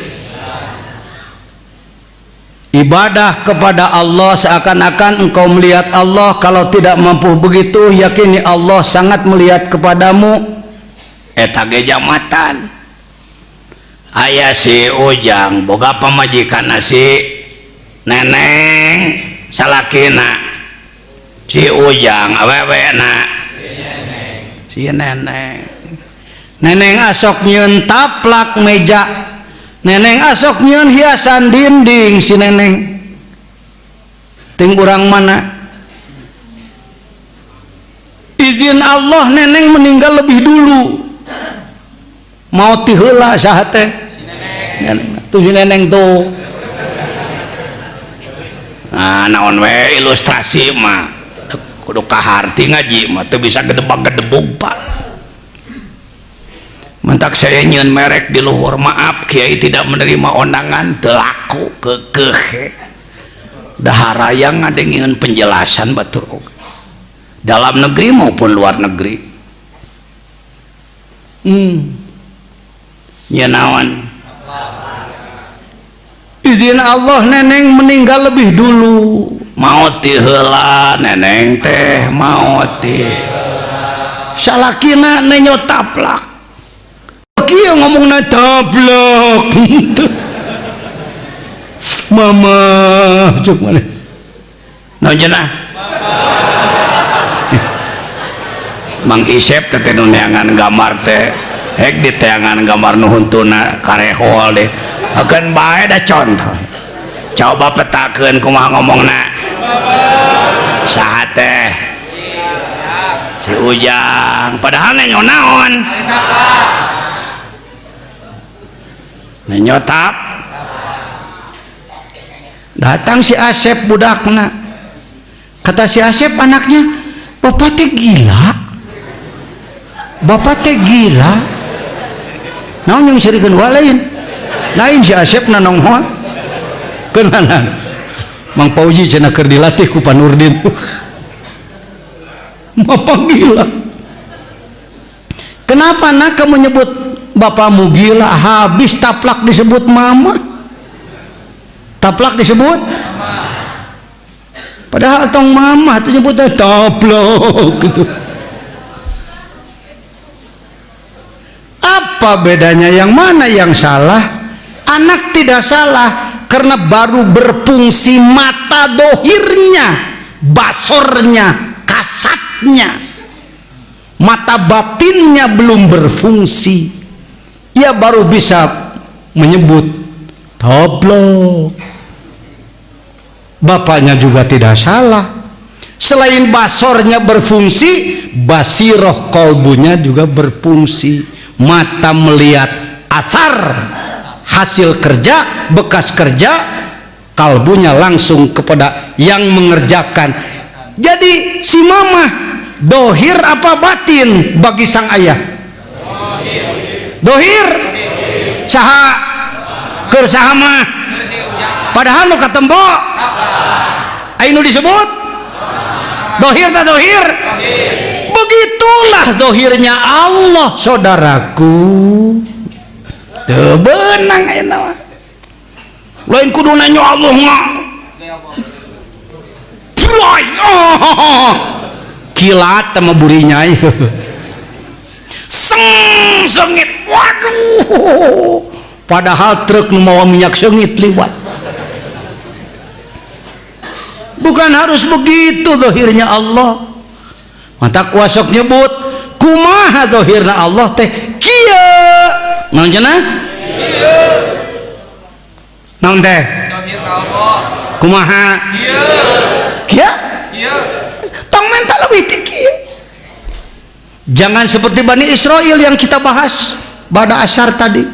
ibadah kepada Allah seakan-akan engkau melihat Allah. Kalau tidak mampu begitu, yakini Allah sangat melihat kepadamu. Eta ge jamatan. Aya si Ujang boga pamajikanna si Neneng salakina. Si Ujang awewena si Neneng. Neneng asok nyieun taplak meja, Neneng asok nyieun hiasan dinding si Neneng. Ting urang mana izin Allah neneng meninggal lebih dulu, mau tiheula saha teh neneng tuh si neneng tuh. Nah, naon we ilustrasi mah kudu kaharti ngaji mah teu bisa gedebak-gedebug Pak. Mentak saya nyeun merek di luhur, maaf Kiai tidak menerima undangan, teu laku kekeh. Daharayang ngadengieun penjelasan batur dalam negeri maupun luar negeri. Nya naon? Izin Allah neneng meninggal lebih dulu, mau ti heula neneng teh mau ti salakina nenyo taplak kieu ngomongna taplak. Mama cuk mana naon cenah Mang Isep teh nu neangan gambar teh hek di teangan gambar nu huntuna karehol deh akan bae da contoh. Coba petakeun kumaha ngomongna saha teh si Ujang, padahal nenyo naon nenyo tap. Datang si Asep budakna, kata si Asep anaknya, bapak teh gila, bapak teh gila. Naon yang sirikeun lain si Asep nanonghoa kenanan Mang Pauji cenah keur dilatih ku Panurdin. Bapak gila. Kenapa nak kamu nyebut bapakmu gila? Habis taplak disebut mama, taplak disebut padahal tong mama itu nyebutnya taplak gitu. Apa bedanya, yang mana yang salah? Anak tidak salah karena baru berfungsi mata dohirnya, basornya, kasatnya, mata batinnya belum berfungsi, ia baru bisa menyebut taplak. Bapaknya juga tidak salah, selain basornya berfungsi, basiroh kolbunya juga berfungsi, mata melihat asar hasil kerja, bekas kerja, kalbunya langsung kepada yang mengerjakan. Jadi si mama dohir apa batin bagi sang ayah? Dohir saha keur saha mah, padahal nu katembok anu disebut dohir tak dohir. Begitulah dohirnya Allah, saudaraku. Teu beunang ayeuna mah. Lain kudu nanyo Allah mah. Troy. Kilat sama burinya. Sengit. Waduh. Padahal truk nu mawa minyak sengit liwat. Bukan harus begitu dohirnya Allah. Mata kuasok nyebut kumaha dohirna Allah teh kieu. Naon cenah? Kieu. Naon teh? Dohirna Allah. Kumaha? Kieu. Kieu? Kieu. Tong mental leuwih ti kieu. Jangan seperti Bani Israel yang kita bahas pada asar tadi.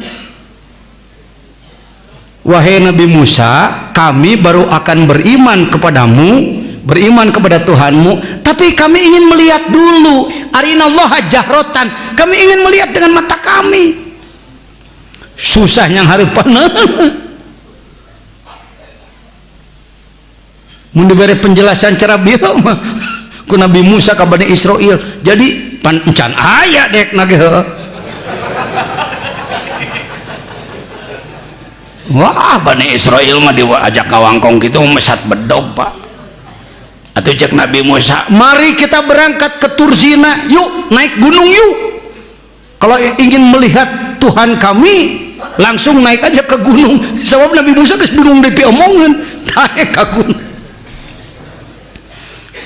Wahai Nabi Musa, kami baru akan beriman kepadamu, beriman kepada Tuhanmu, tapi kami ingin melihat dulu. Arinallaha jahrotan, kami ingin melihat dengan mata kami. Susahnya hareupan. Mun dibere penjelasan cara bieu mah ku Nabi Musa ka Bani Israil, jadi pancan aya dek nage heuh. Wah, Bani Israel mah diajak kawangkong gitu mesat bedog Pak. Atau cek Nabi Musa, mari kita berangkat ke Tursina, yuk naik gunung yuk. Kalau ingin melihat Tuhan kami, langsung naik aja ke gunung. Sebab Nabi Musa geus gunung depi omongan, naik ke gunung.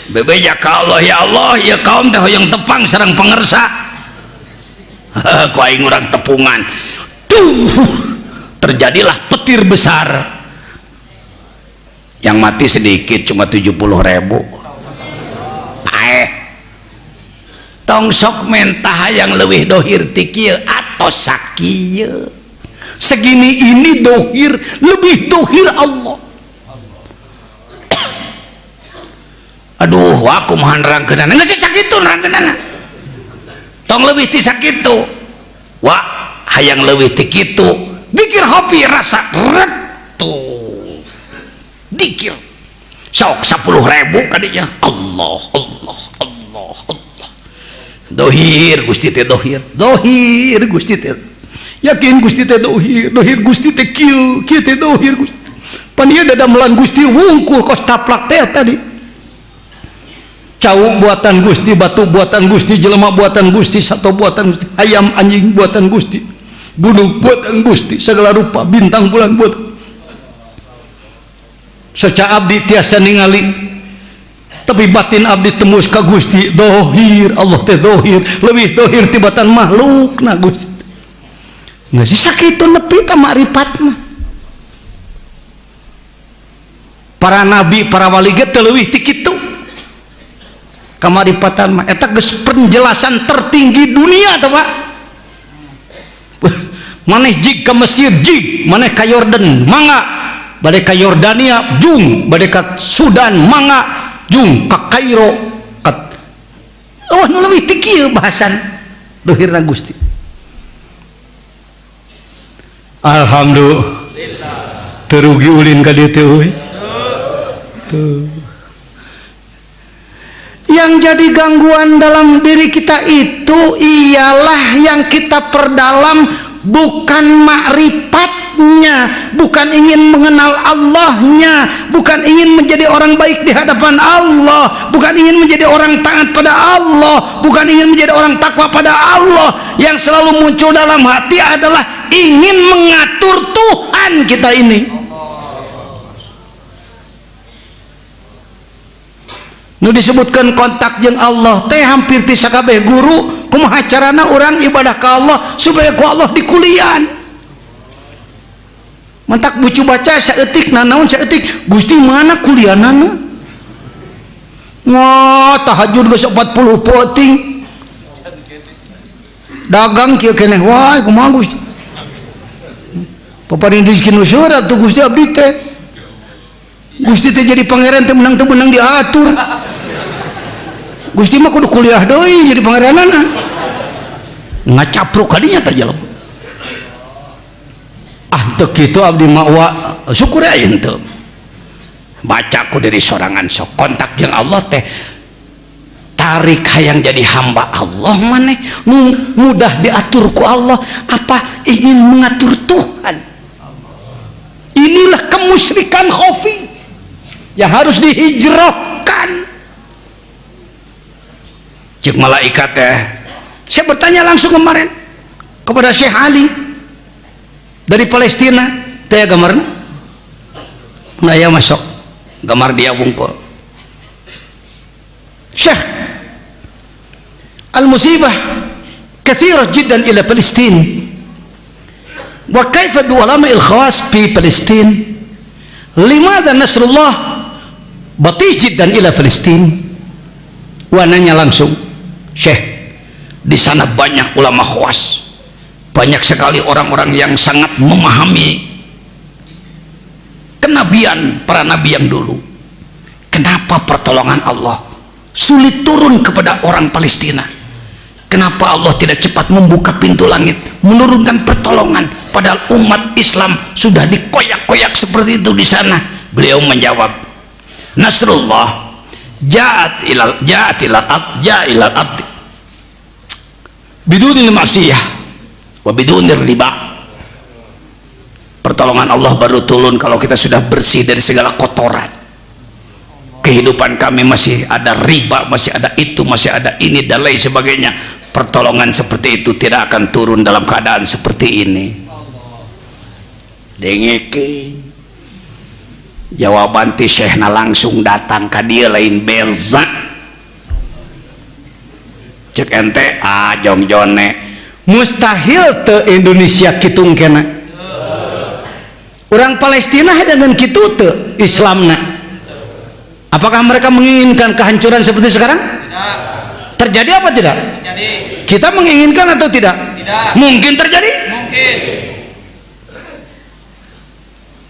Bebeja ka Allah, ya Allah, ya kaum teh hoyong tepang sareng pangersa. Ku aing urang tepungan. Terjadilah petir besar, yang mati sedikit cuma 70.000. tong sok mentah yang leuwih dohir ti kieu atau sakieu. Segini ini dohir, lebih dohir Allah. Aduh, aku mohan rangkeunana geus sakitu rangkeunana. Tong leuwih ti sakitu. Wah, hayang leuwih ti kitu. Dikir hopi rasa retu. Dikir. Sok 10.000 kadinya. Allah. Dohir Gusti teh dohir. Dohir Gusti teh. Yakin Gusti teh dohir. Dohir Gusti teh kieu teh dohir Gusti. Pan ieu dadamelan Gusti wungkul kos taplak teh tadi. Cau buatan Gusti, batu buatan Gusti, jelema buatan Gusti, sato buatan Gusti, ayam anjing buatan Gusti, gunung buatan Gusti, segala rupa bintang bulan buatan. Seca abdi tiasa ningali, tapi batin abdi tembus ka Gusti. Dohir Allah teh dohir, lebih dohir tibatan makhluk na Gusti. Nggak sih sakitu nepi ta makrifat mah. Para nabi, para wali ge teu leuwih ti kitu. Kamaripatan mah eta geus penjelasan tertinggi dunia teh Pak. Maneh jig ka Mesir jig, maneh ka Yordan mangga, bade ka Yordania jung, bade ka Sudan mangga jung, ka Kairo ka nu leuwih ti kieu bahasan dohirna Gusti. Alhamdulillah terugi ulin ka dieu teh euy. Tuh. Yang jadi gangguan dalam diri kita itu ialah yang kita perdalam bukan makrifatnya, bukan ingin mengenal Allahnya, bukan ingin menjadi orang baik di hadapan Allah, bukan ingin menjadi orang taat pada Allah, bukan ingin menjadi orang takwa pada Allah. Yang selalu muncul dalam hati adalah ingin mengatur Tuhan kita ini. Nu disebutkan kontak jeung Allah teh hampir ti sakabeh guru kumaha carana urang ibadah ka Allah supaya ku Allah dikulian. Mantak bucu baca saeutik nanaon saeutik Gusti mana kulianana? Wah, tahajud geus 40 poting. Dagang kieu keneh wae kumaha Gusti? Paparin rezeki nu seurat tuh Gusti abdi teh. Gusti teh jadi pangeran teh menang teu menang diatur. Gusti mah kudu kuliah deui jadi pangeranana. Ngacapruk kadinya teh jelema. Teu kitu abdi mah wa syukur ayeun teu. Baca ku dari sorangan sok kontak jeung Allah teh tarik hayang jadi hamba Allah maneh mudah diatur ku Allah apa ingin mengatur Tuhan. Inilah kemusyrikan khafi yang harus dihijrahkan. Cik malaikat teh, saya bertanya langsung kemarin kepada Syekh Ali dari Palestina, teh gambar, nah ya masuk gambar dia bungkul. Syekh, al-musibah kathirah jiddan ila Palestin, wa kaifa bi ulama'il khawas fi Palestin, limadha nasrullah batih jiddan ila Palestin. Wa nanya langsung, Syekh, di sana banyak ulama khawas, banyak sekali orang-orang yang sangat memahami kenabian para nabi yang dulu. Kenapa pertolongan Allah sulit turun kepada orang Palestina? Kenapa Allah tidak cepat membuka pintu langit, menurunkan pertolongan, padahal umat Islam sudah dikoyak-koyak seperti itu di sana? Beliau menjawab, Nasrullah ja'at ilal ardi bidunil ma'siyah wa bidunir riba. Pertolongan Allah baru turun kalau kita sudah bersih dari segala kotoran. Kehidupan kami masih ada riba, masih ada itu, masih ada ini dan lain sebagainya. Pertolongan seperti itu tidak akan turun dalam keadaan seperti ini. Dengeke jawaban ti Syekhna langsung datang ka dia lain beza. Cek ente jongjone mustahil te Indonesia kitung kena. Orang Palestina dengan kitu te Islamna. Apakah mereka menginginkan kehancuran seperti sekarang? Tidak. Terjadi apa tidak? Terjadi. Kita menginginkan atau tidak? Tidak. Mungkin terjadi? Mungkin.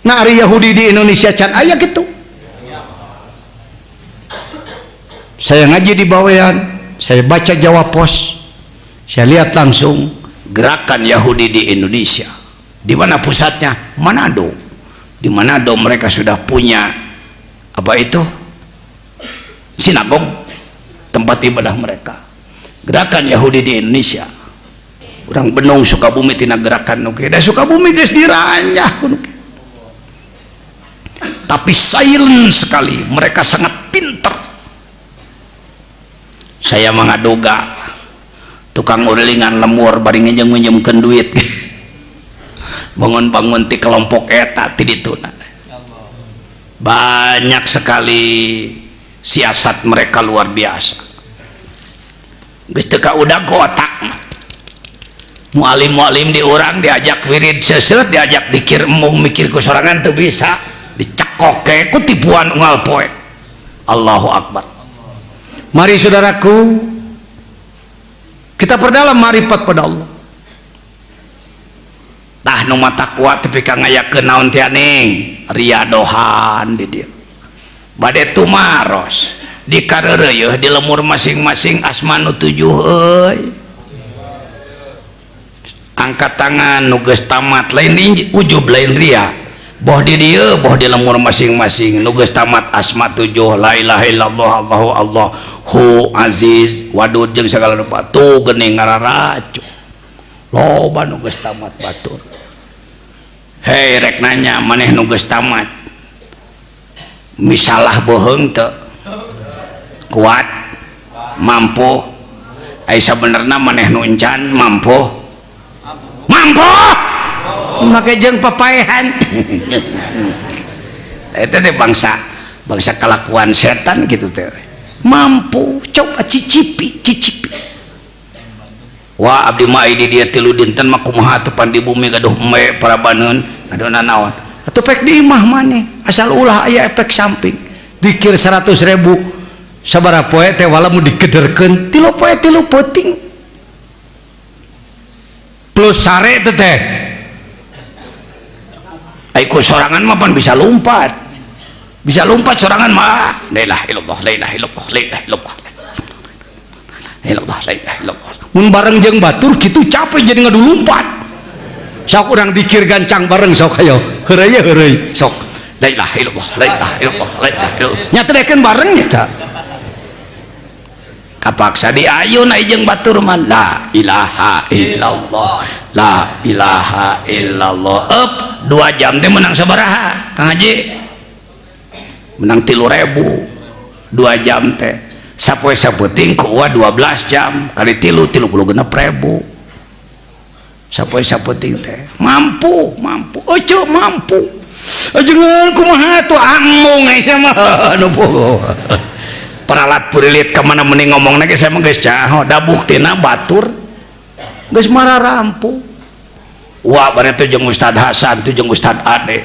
Nah, ari Yahudi di Indonesia can aya gitu. Saya ngaji di Bawean, saya baca Jawa Pos, saya lihat langsung gerakan Yahudi di Indonesia. Di mana pusatnya? Manado. Di Manado mereka sudah punya apa itu? Sinagog, tempat ibadah mereka. Gerakan Yahudi di Indonesia. Orang Benung Sukabumi tina gerakan nuke. Da Sukabumi geus diranjah nuke. Tapi silent sekali, mereka sangat pinter. Saya mengaduga tukang urilingan lemur bari nginjem-nginjemkeun duit. Bangun-bangun ti kelompok eta ti dituna. Banyak sekali siasat mereka luar biasa. Geus teu kaudag otak. Mualim-mualim di urang diajak wirid seuseut, diajak dikir embung mikir ku sorangan teu bisa, dicekoke ku tipuan unggal poe. Allahu Akbar. Mari saudaraku, kita perdalam marifat pada Allah. Tah nu mata kuat tapi ka ngayakeun naon teh aning riadohan di dieu. Bade tumaros dikareureuyeuh di lemur masing-masing asma nu 7 euy. Angkat tangan nu geus tamat lain ujub lain ria. Boh di dieu boh di lemur masing-masing nu geus tamat asma 7 la ilaha illallah Allahu Allah hu aziz wadud jeung sagala rupa tuh geuning ngararacu. Loba nu geus tamat batur. Hei rek nanya maneh nu geus tamat misalah bohong teu kuat mampu ai sabenerna maneh nu encan mampu make jeung papaehan eta teh bangsa kelakuan setan gitu teh mampu coba cicipi wah abdi mah di dia 3 dinten mah kumaha teu pan di bumi gaduh embe parabaneun adona naon atuh pek di imah maneh asal ulah aya efek samping dikir 100.000 sabaraha poe teh walamu digederkeun 3 poe 3 peuting plus sare teh teh ai ku sorangan mah pan bisa lompat sorangan mah la ilaha illallah la ilaha illallah la ilaha illallah la ilaha illallah mun bareng jeung batur kitu capek jadi ngadu lompat sok urang dikir gancang bareng sok hayo heureuy sok la ilaha illallah la ilaha illallah la ilaha illallah nyatedekeun bareng nya kapaksa diayun ai jeung batur mah la ilaha illallah la ilaha illallah 2 jam teh menang sabaraha Kang Haji menang 3.000 2 jam teh sapoe saputing ku 12 jam kali 36.000 sapoe saputing teh mampu ojo mampu ajengan kumaha tuh amung ai sama anu peralat purilit kemana mending ngomong lagi saya mah geus caho da buktina batur geus marah rampu wah bari teh jeung Ustad Hasan teh jeung Ustad Ade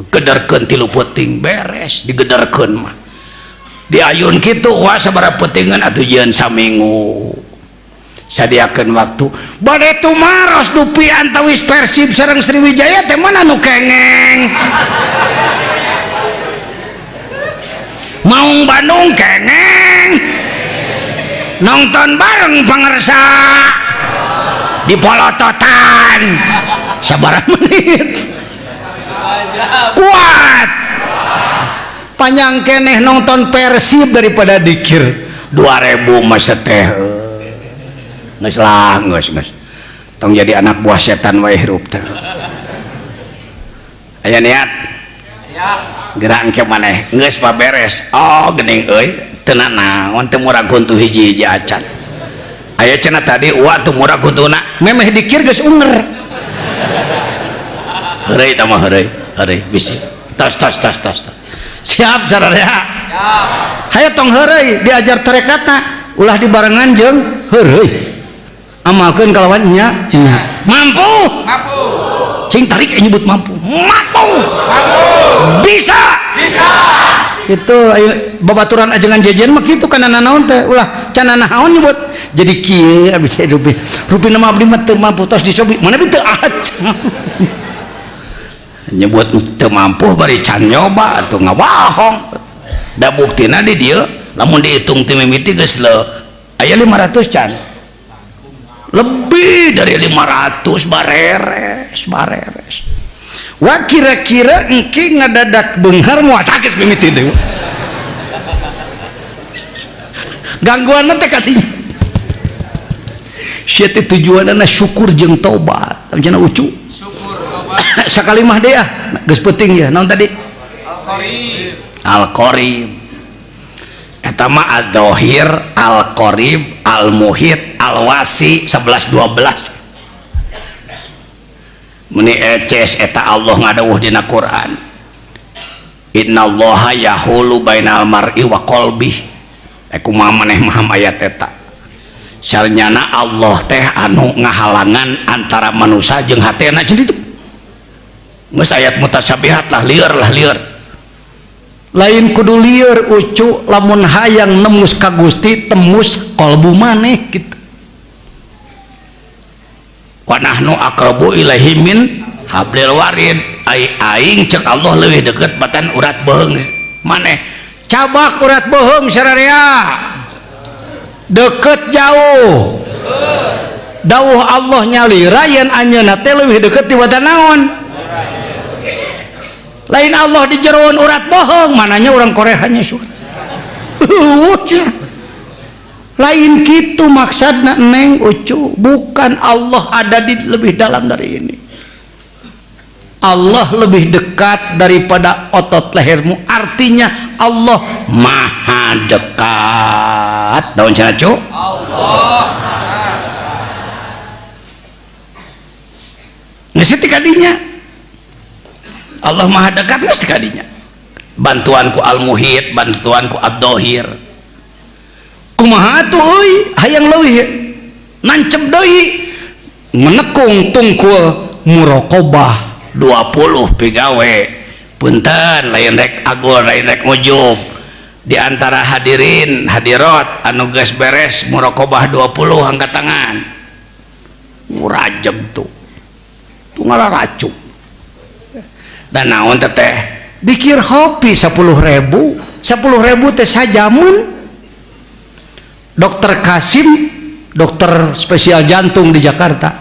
gederkeun 3 peuting beres digederkeun mah diayun kitu wah sabaraha peutingan atuh jieun saminggu sadiakeun waktu bade tumaros dupi antawis Persib sareng Sriwijaya teh mana nu kengeng Maung Bandung kengeng nonton bareng pangersa di polototan sabaraha menit kuat panjang keneh nonton Persib daripada dikir 2.000 masa teh geus lah geus tong jadi anak buah setan wae hirup teh aya niat gerak ke maneh geus paberes oh geuning euy teu naon teu murag huntu hiji-hiji acan aya cenah tadi uwa teu murag huntuna memeh dikir geus unger heureuy tah mah heureuy bisi tos siap sararea siap hayu tong heureuy diajar tarekatna ulah dibarengan jeung heureuy amalkeun kalawan nya mampu cing tarik nyebut mampu bisa itu ayo babaturan ajengan jejen mah kitu kana naon teh ulah can naon nyebut jadi kieu abis rupi nama abdi mah teu mampu tos dicobi mana teu acan nyebut teu mampu bari can nyoba atuh ngabohong da buktina di dieu lamun dihitung ti mimiti geus aya 500 can lebih dari 500 bareres wah kira-kira engke ngadadak beunghar moal takis mimiti deui gangguan teh kadinya sia teh tujuanna syukur jeung tobat cenah ucu syukur tobat sakalimah deui geus peuting ya naon tadi al-qarib eta mah adzahir al-qarib al-muhit al-wasi 11 12 meni eces eta Allah ngadawuh dina Quran innallaha yahulu bainal mar'i wa qalbi kumaha maneh maham ayat eta sarnyana Allah teh anu ngahalangan antara manusia jeung hatena jadi itu geus ayat mutasyabihat lah lieur lain kudu lieur ucu lamun hayang nemus ka Gusti tembus qalbu maneh kitu wa nahnu aqrabu ilaihi min hablil warid aing cek Allah leuwih deukeut batan urat beheung maneh cabak urat beheung sararea deket jauh dawuh Allah nyalira yen anjeunna teh leuwih deukeut ti batan naon lain Allah di jeroan urat bohong mananya orang Koreanya suara lain gitu maksudna neng ucu bukan Allah ada di lebih dalam dari ini Allah lebih dekat daripada otot lehermu artinya Allah maha dekat daun cenah cu Allah geus teh kadinya Allah maha dekat geus teh kadinya bantuanku al-muhit bantuanku ad-dhahir kumaha atuh euy hayang leuwih nancep deui menekung tungkul muraqabah 20 pigawe punten lain rek agul lain rek ujub di antara hadirin hadirat anu geus beres muraqabah 20 angkat tangan murajab tuh ngararacuk dan naon teh dikir hopi 10.000 teh sajamun dokter Kasim dokter spesial jantung di Jakarta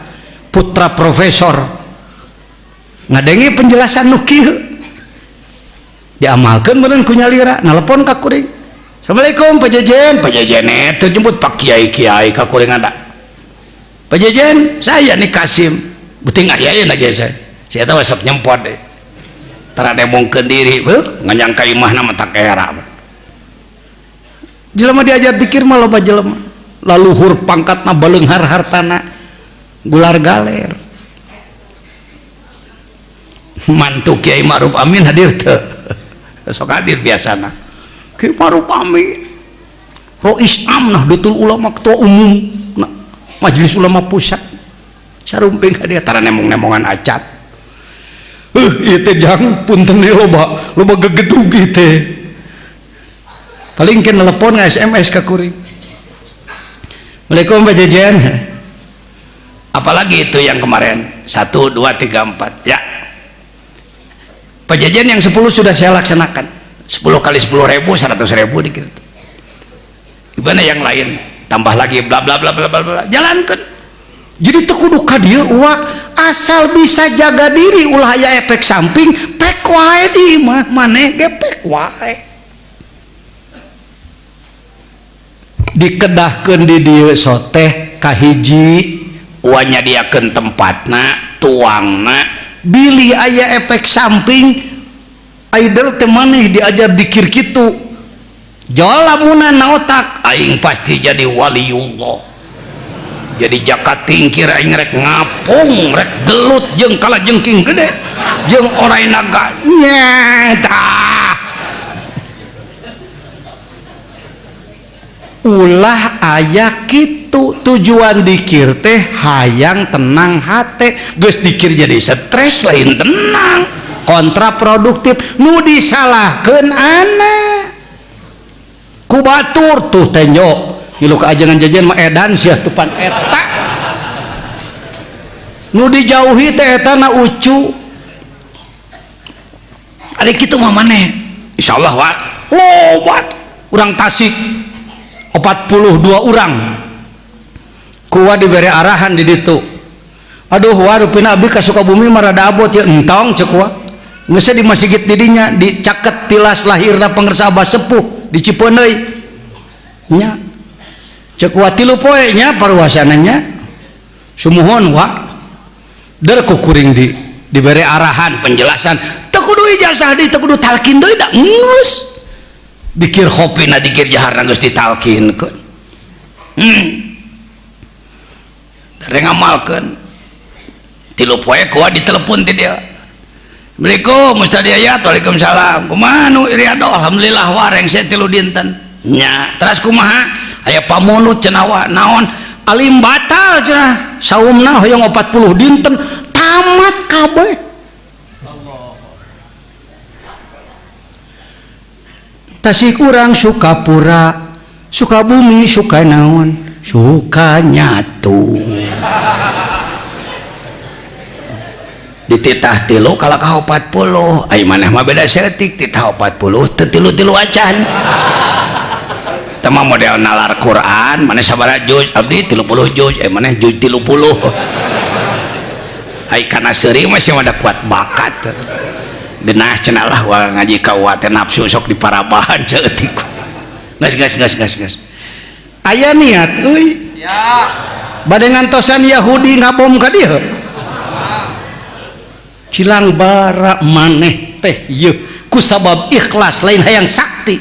putra profesor ngadengi penjelasan nu kieu diamalkeun meureun ku nyalira nelpon ka kuring assalamualaikum Pak Jejen teu jemput Pak Kiai ka kuring ada Pak Jejen saya nih Kasim beuting aya na ge saya teh sok nyempot deh tara demongkeun diri nganyangka imahna mah tak era jelema diajar zikir mah loba jelema laluhur pangkatna baleunghar hartana gular galer mantu Kiai Ma'ruf Amin hadir teu sok hadir biasana Kiai Ma'ruf Amin Rois Amnah Nahdlatul Ulama ketua umum Majelis Ulama Pusat sarumping ka dia tara nemong-nemongan acat ieu teh jang punten deui loba gegedug ieu teh paling ke nelpon SMS ka kuring Assalamualaikum Pak Jejen apalagi itu yang kemarin 1 2 3 4 ya Pak Jejen yang 10 sudah saya laksanakan 10 kali 10.000 100.000 dikit gimana yang lain tambah lagi bla bla bla bla bla jalankan jadi teu kudu ka dieu uak asal bisa jaga diri ulah aya efek samping pek wae di mah maneh ge pek wae dikedahkeun di dieu soteh kahiji uang nyadiakeun tempatna tuangna bilih aya efek samping aider teh maneh diajar dikir kitu jol lamunan na otak aing pasti jadi waliullah jadi jakat tingkir aing rek ngapung rek gelut jeung kalajengking gede jeung orai naga nyata ulah aya kitu tujuan dikir teh hayang tenang hate geus dikir jadi stres lain tenang kontraproduktif nu disalahkeun anak ku batur tuh tenyo ngilu ka ajangan jajan mah edan sia tupan eta nu dijauhi teh eta na ucu ari kitu mah maneh insyaallah wa lobat urang Tasik 42 urang kuwa dibere arahan di ditu aduh wa rupina abdi ka Sukabumi mah rada abot ya entong ceuk wa geus di masjid didinya dicaket tilas lahirna pangersa Abah Sepuh di Cipeuneuy nya cek wa 3 poe nya parwasananya sumuhun wa der kuring dibere arahan penjelasan teu kudu ijazah deui teu kudu talkin deui da geus dikir khopina dikir jaharna geus ditalkinkeun dari ngamalkeun 3 poe kuat ditelepon ti dia Assalamualaikum Ustaz Yayat waalaikumsalam kumaha nu iriado alhamdulillah wareng saya 3 dinten nya teras kumaha aya pamunut cenah naon alim batal cenah saumna hoyong 40 dinten tamat kabeh Tasik urang Sukapura Sukabumi suka naon suka nyatu dititah 3 kalau ka 40 ai maneh mah beda setik titah 40 teu 3 acan tema model nalar Quran maneh sabaraha juz abdi 30 juz maneh juz 30 ai kana seuring mah sia ada kuat bakat denah cenah lah wa ngaji ka wa teh nafsu sok diparabahan seeutik gas aya niat euy ya bade ngantosan Yahudi ngabom ka dieu cilang bara maneh teh yeuh ku sabab ikhlas lain hayang sakti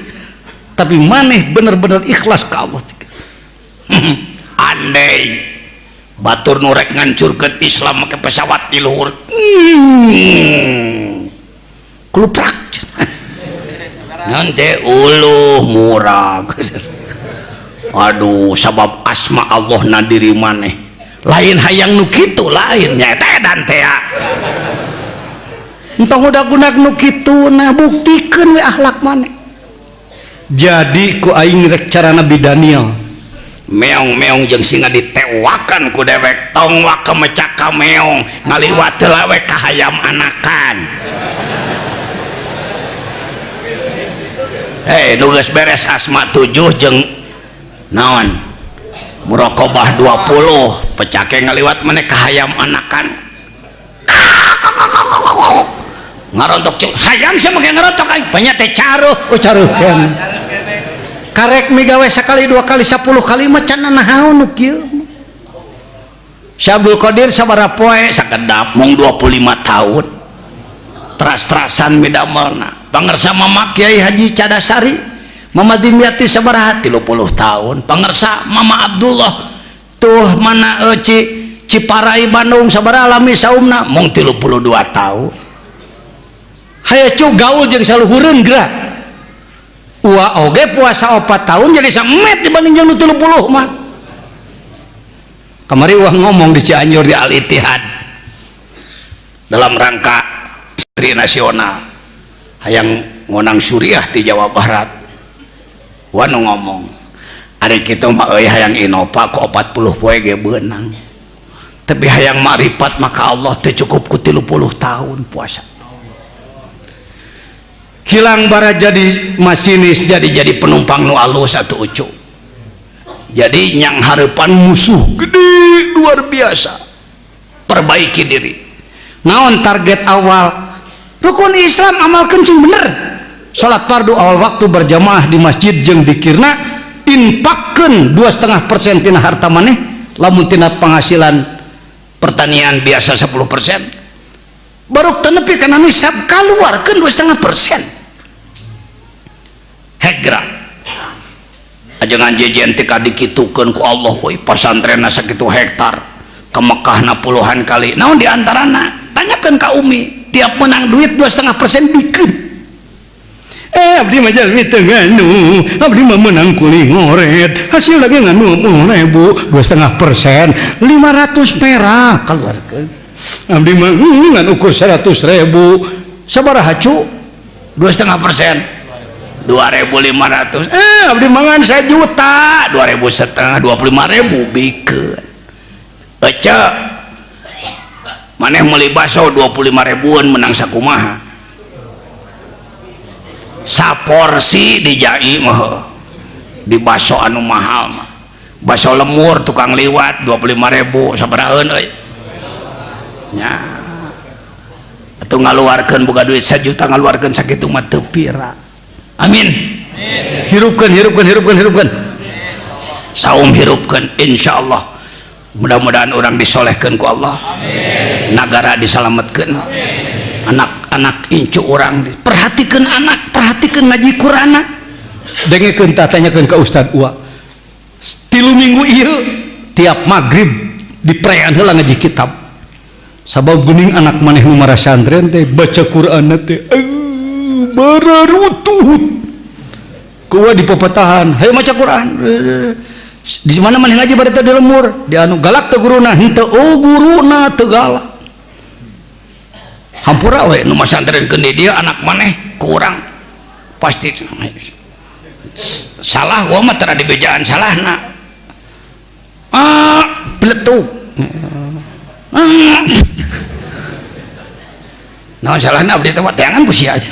tapi maneh bener-bener ikhlas ka Allah andai batur nu rek ngancurkeun Islam make pesawat di luhur kuluprak nanti uluh murah aduh sabab asma Allah na diri maneh lain hayang nu kitu lain nya eta edan teh entong udah-udah nu kitu nah buktikeun we akhlak maneh jadi ku aing rek cara Nabi Daniel meong-meong jeung singa ditewakan ku dewek tong wa kemecak ka meong ngaliwat teu we ka hayam anakan nu geus beres asma 7 jeung naon muraqabah 20 pecake ngaliwat maneh ka hayam anakan ngarontok cuk hayam sia make ngarontok aing banyak teh caruh caruhkeun karek migawe sakali 2 kali 10 kali mah can nahaun nu kieu Syabul Qadir sabaraha poe sakedap mung 25 tahun teras-terasan midamelna pangersa Mama Kiai Haji Cadasari Mama Dimyati sabaraha 30 tahun pangersa Mama Abdullah tuh mana Ciparai Bandung sabaraha lami saumna mung 32 tahun hayang cu gaul jeung saluhureun gerak ua oge puasa 4 tahun jadi samet dibanding jeung 30 mah kamari wah ngomong di Cianjur di Al Ittihad dalam rangka Istri Nasional hayang ngonang suriah di Jawa Barat wah nu ngomong ari kitu mah euy hayang Innova ku 40 poe ge beunang tapi hayang makrifat maka Allah teu cukup ku 30 tahun puasa hilang bara jadi masinis jadi penumpang nu alus atuh ucu jadi nyang hareupan musuh gede luar biasa perbaiki diri naon target awal rukun Islam amalkeun cing bener salat fardu awal waktu berjamaah di masjid jeung dikirna infakkeun 2,5% tina harta maneh lamun tina penghasilan pertanian biasa 10% baru tenepi karena nisab keluarkan 2,5% hegra ajangan jejen tika dikitukeun ku Allah euy pasantrenna sakitu hektar ke Mekah na puluhan kali naon diantarana tanyakeun ka Umi tiap menang duit 2,5% bikeun abdi mah jalmi teu nganu abdi mah menang kuling ngoret hasil lagi nganu 10.000 2,5% 500 perak keluarkeun abdi mah ngan ukur 100.000 sabaraha cu 2,5% 500 2.500 abdi mangan 1 juta 2.500 25.000 bikeun ece maneh meuli baso 25.000an menang sakumaha saporsi di jai mah di baso anu mahal mah baso lemur tukang liwat 25.000 sabaraeun euy nya atuh ngaluarkeun boga duit 1 juta ngaluarkeun sakitu mah teu pira amin hirupkeun saum hirupkeun insyaallah mudah-mudahan orang disolehkeun ku Allah amin nagara disalametkeun anak-anak incu orang perhatikeun anak perhatikeun ngaji Quran dengekeun tanyakeun ka Ustad Uwa 3 minggu ieu tiap maghrib diprean heula ngaji kitab sabab geuning anak maneh nu mara santren teh baca Quran teh bararutuh kuwa di pepetahan hayu maca Quran di mana maneh ngaji bari teh di lemur di anu galak teh guruna henteu guruna teu galak hampura we nu masantrenkeun di dieu anak maneh kurang pasti salah wa mah tara dibejaan salahna peletuk naon salahna abdi teh mah teangan ku sia aja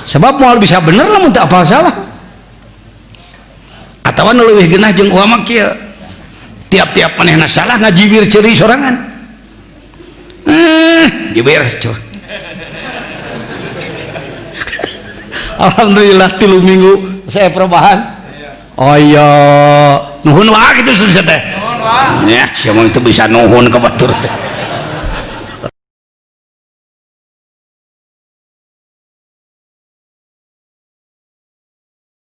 sebab moal bisa bener lamun teu apal salah atawa nu leuwih geunah jeung ulah mah kieu tiap-tiap manehna salah ngajibir ceuri sorangan jibir cuy alhamdulillah 3 minggu saya perubahan oh iya nuhun wae kitu susah teh ya siapa itu bisa nuhun ke batur teh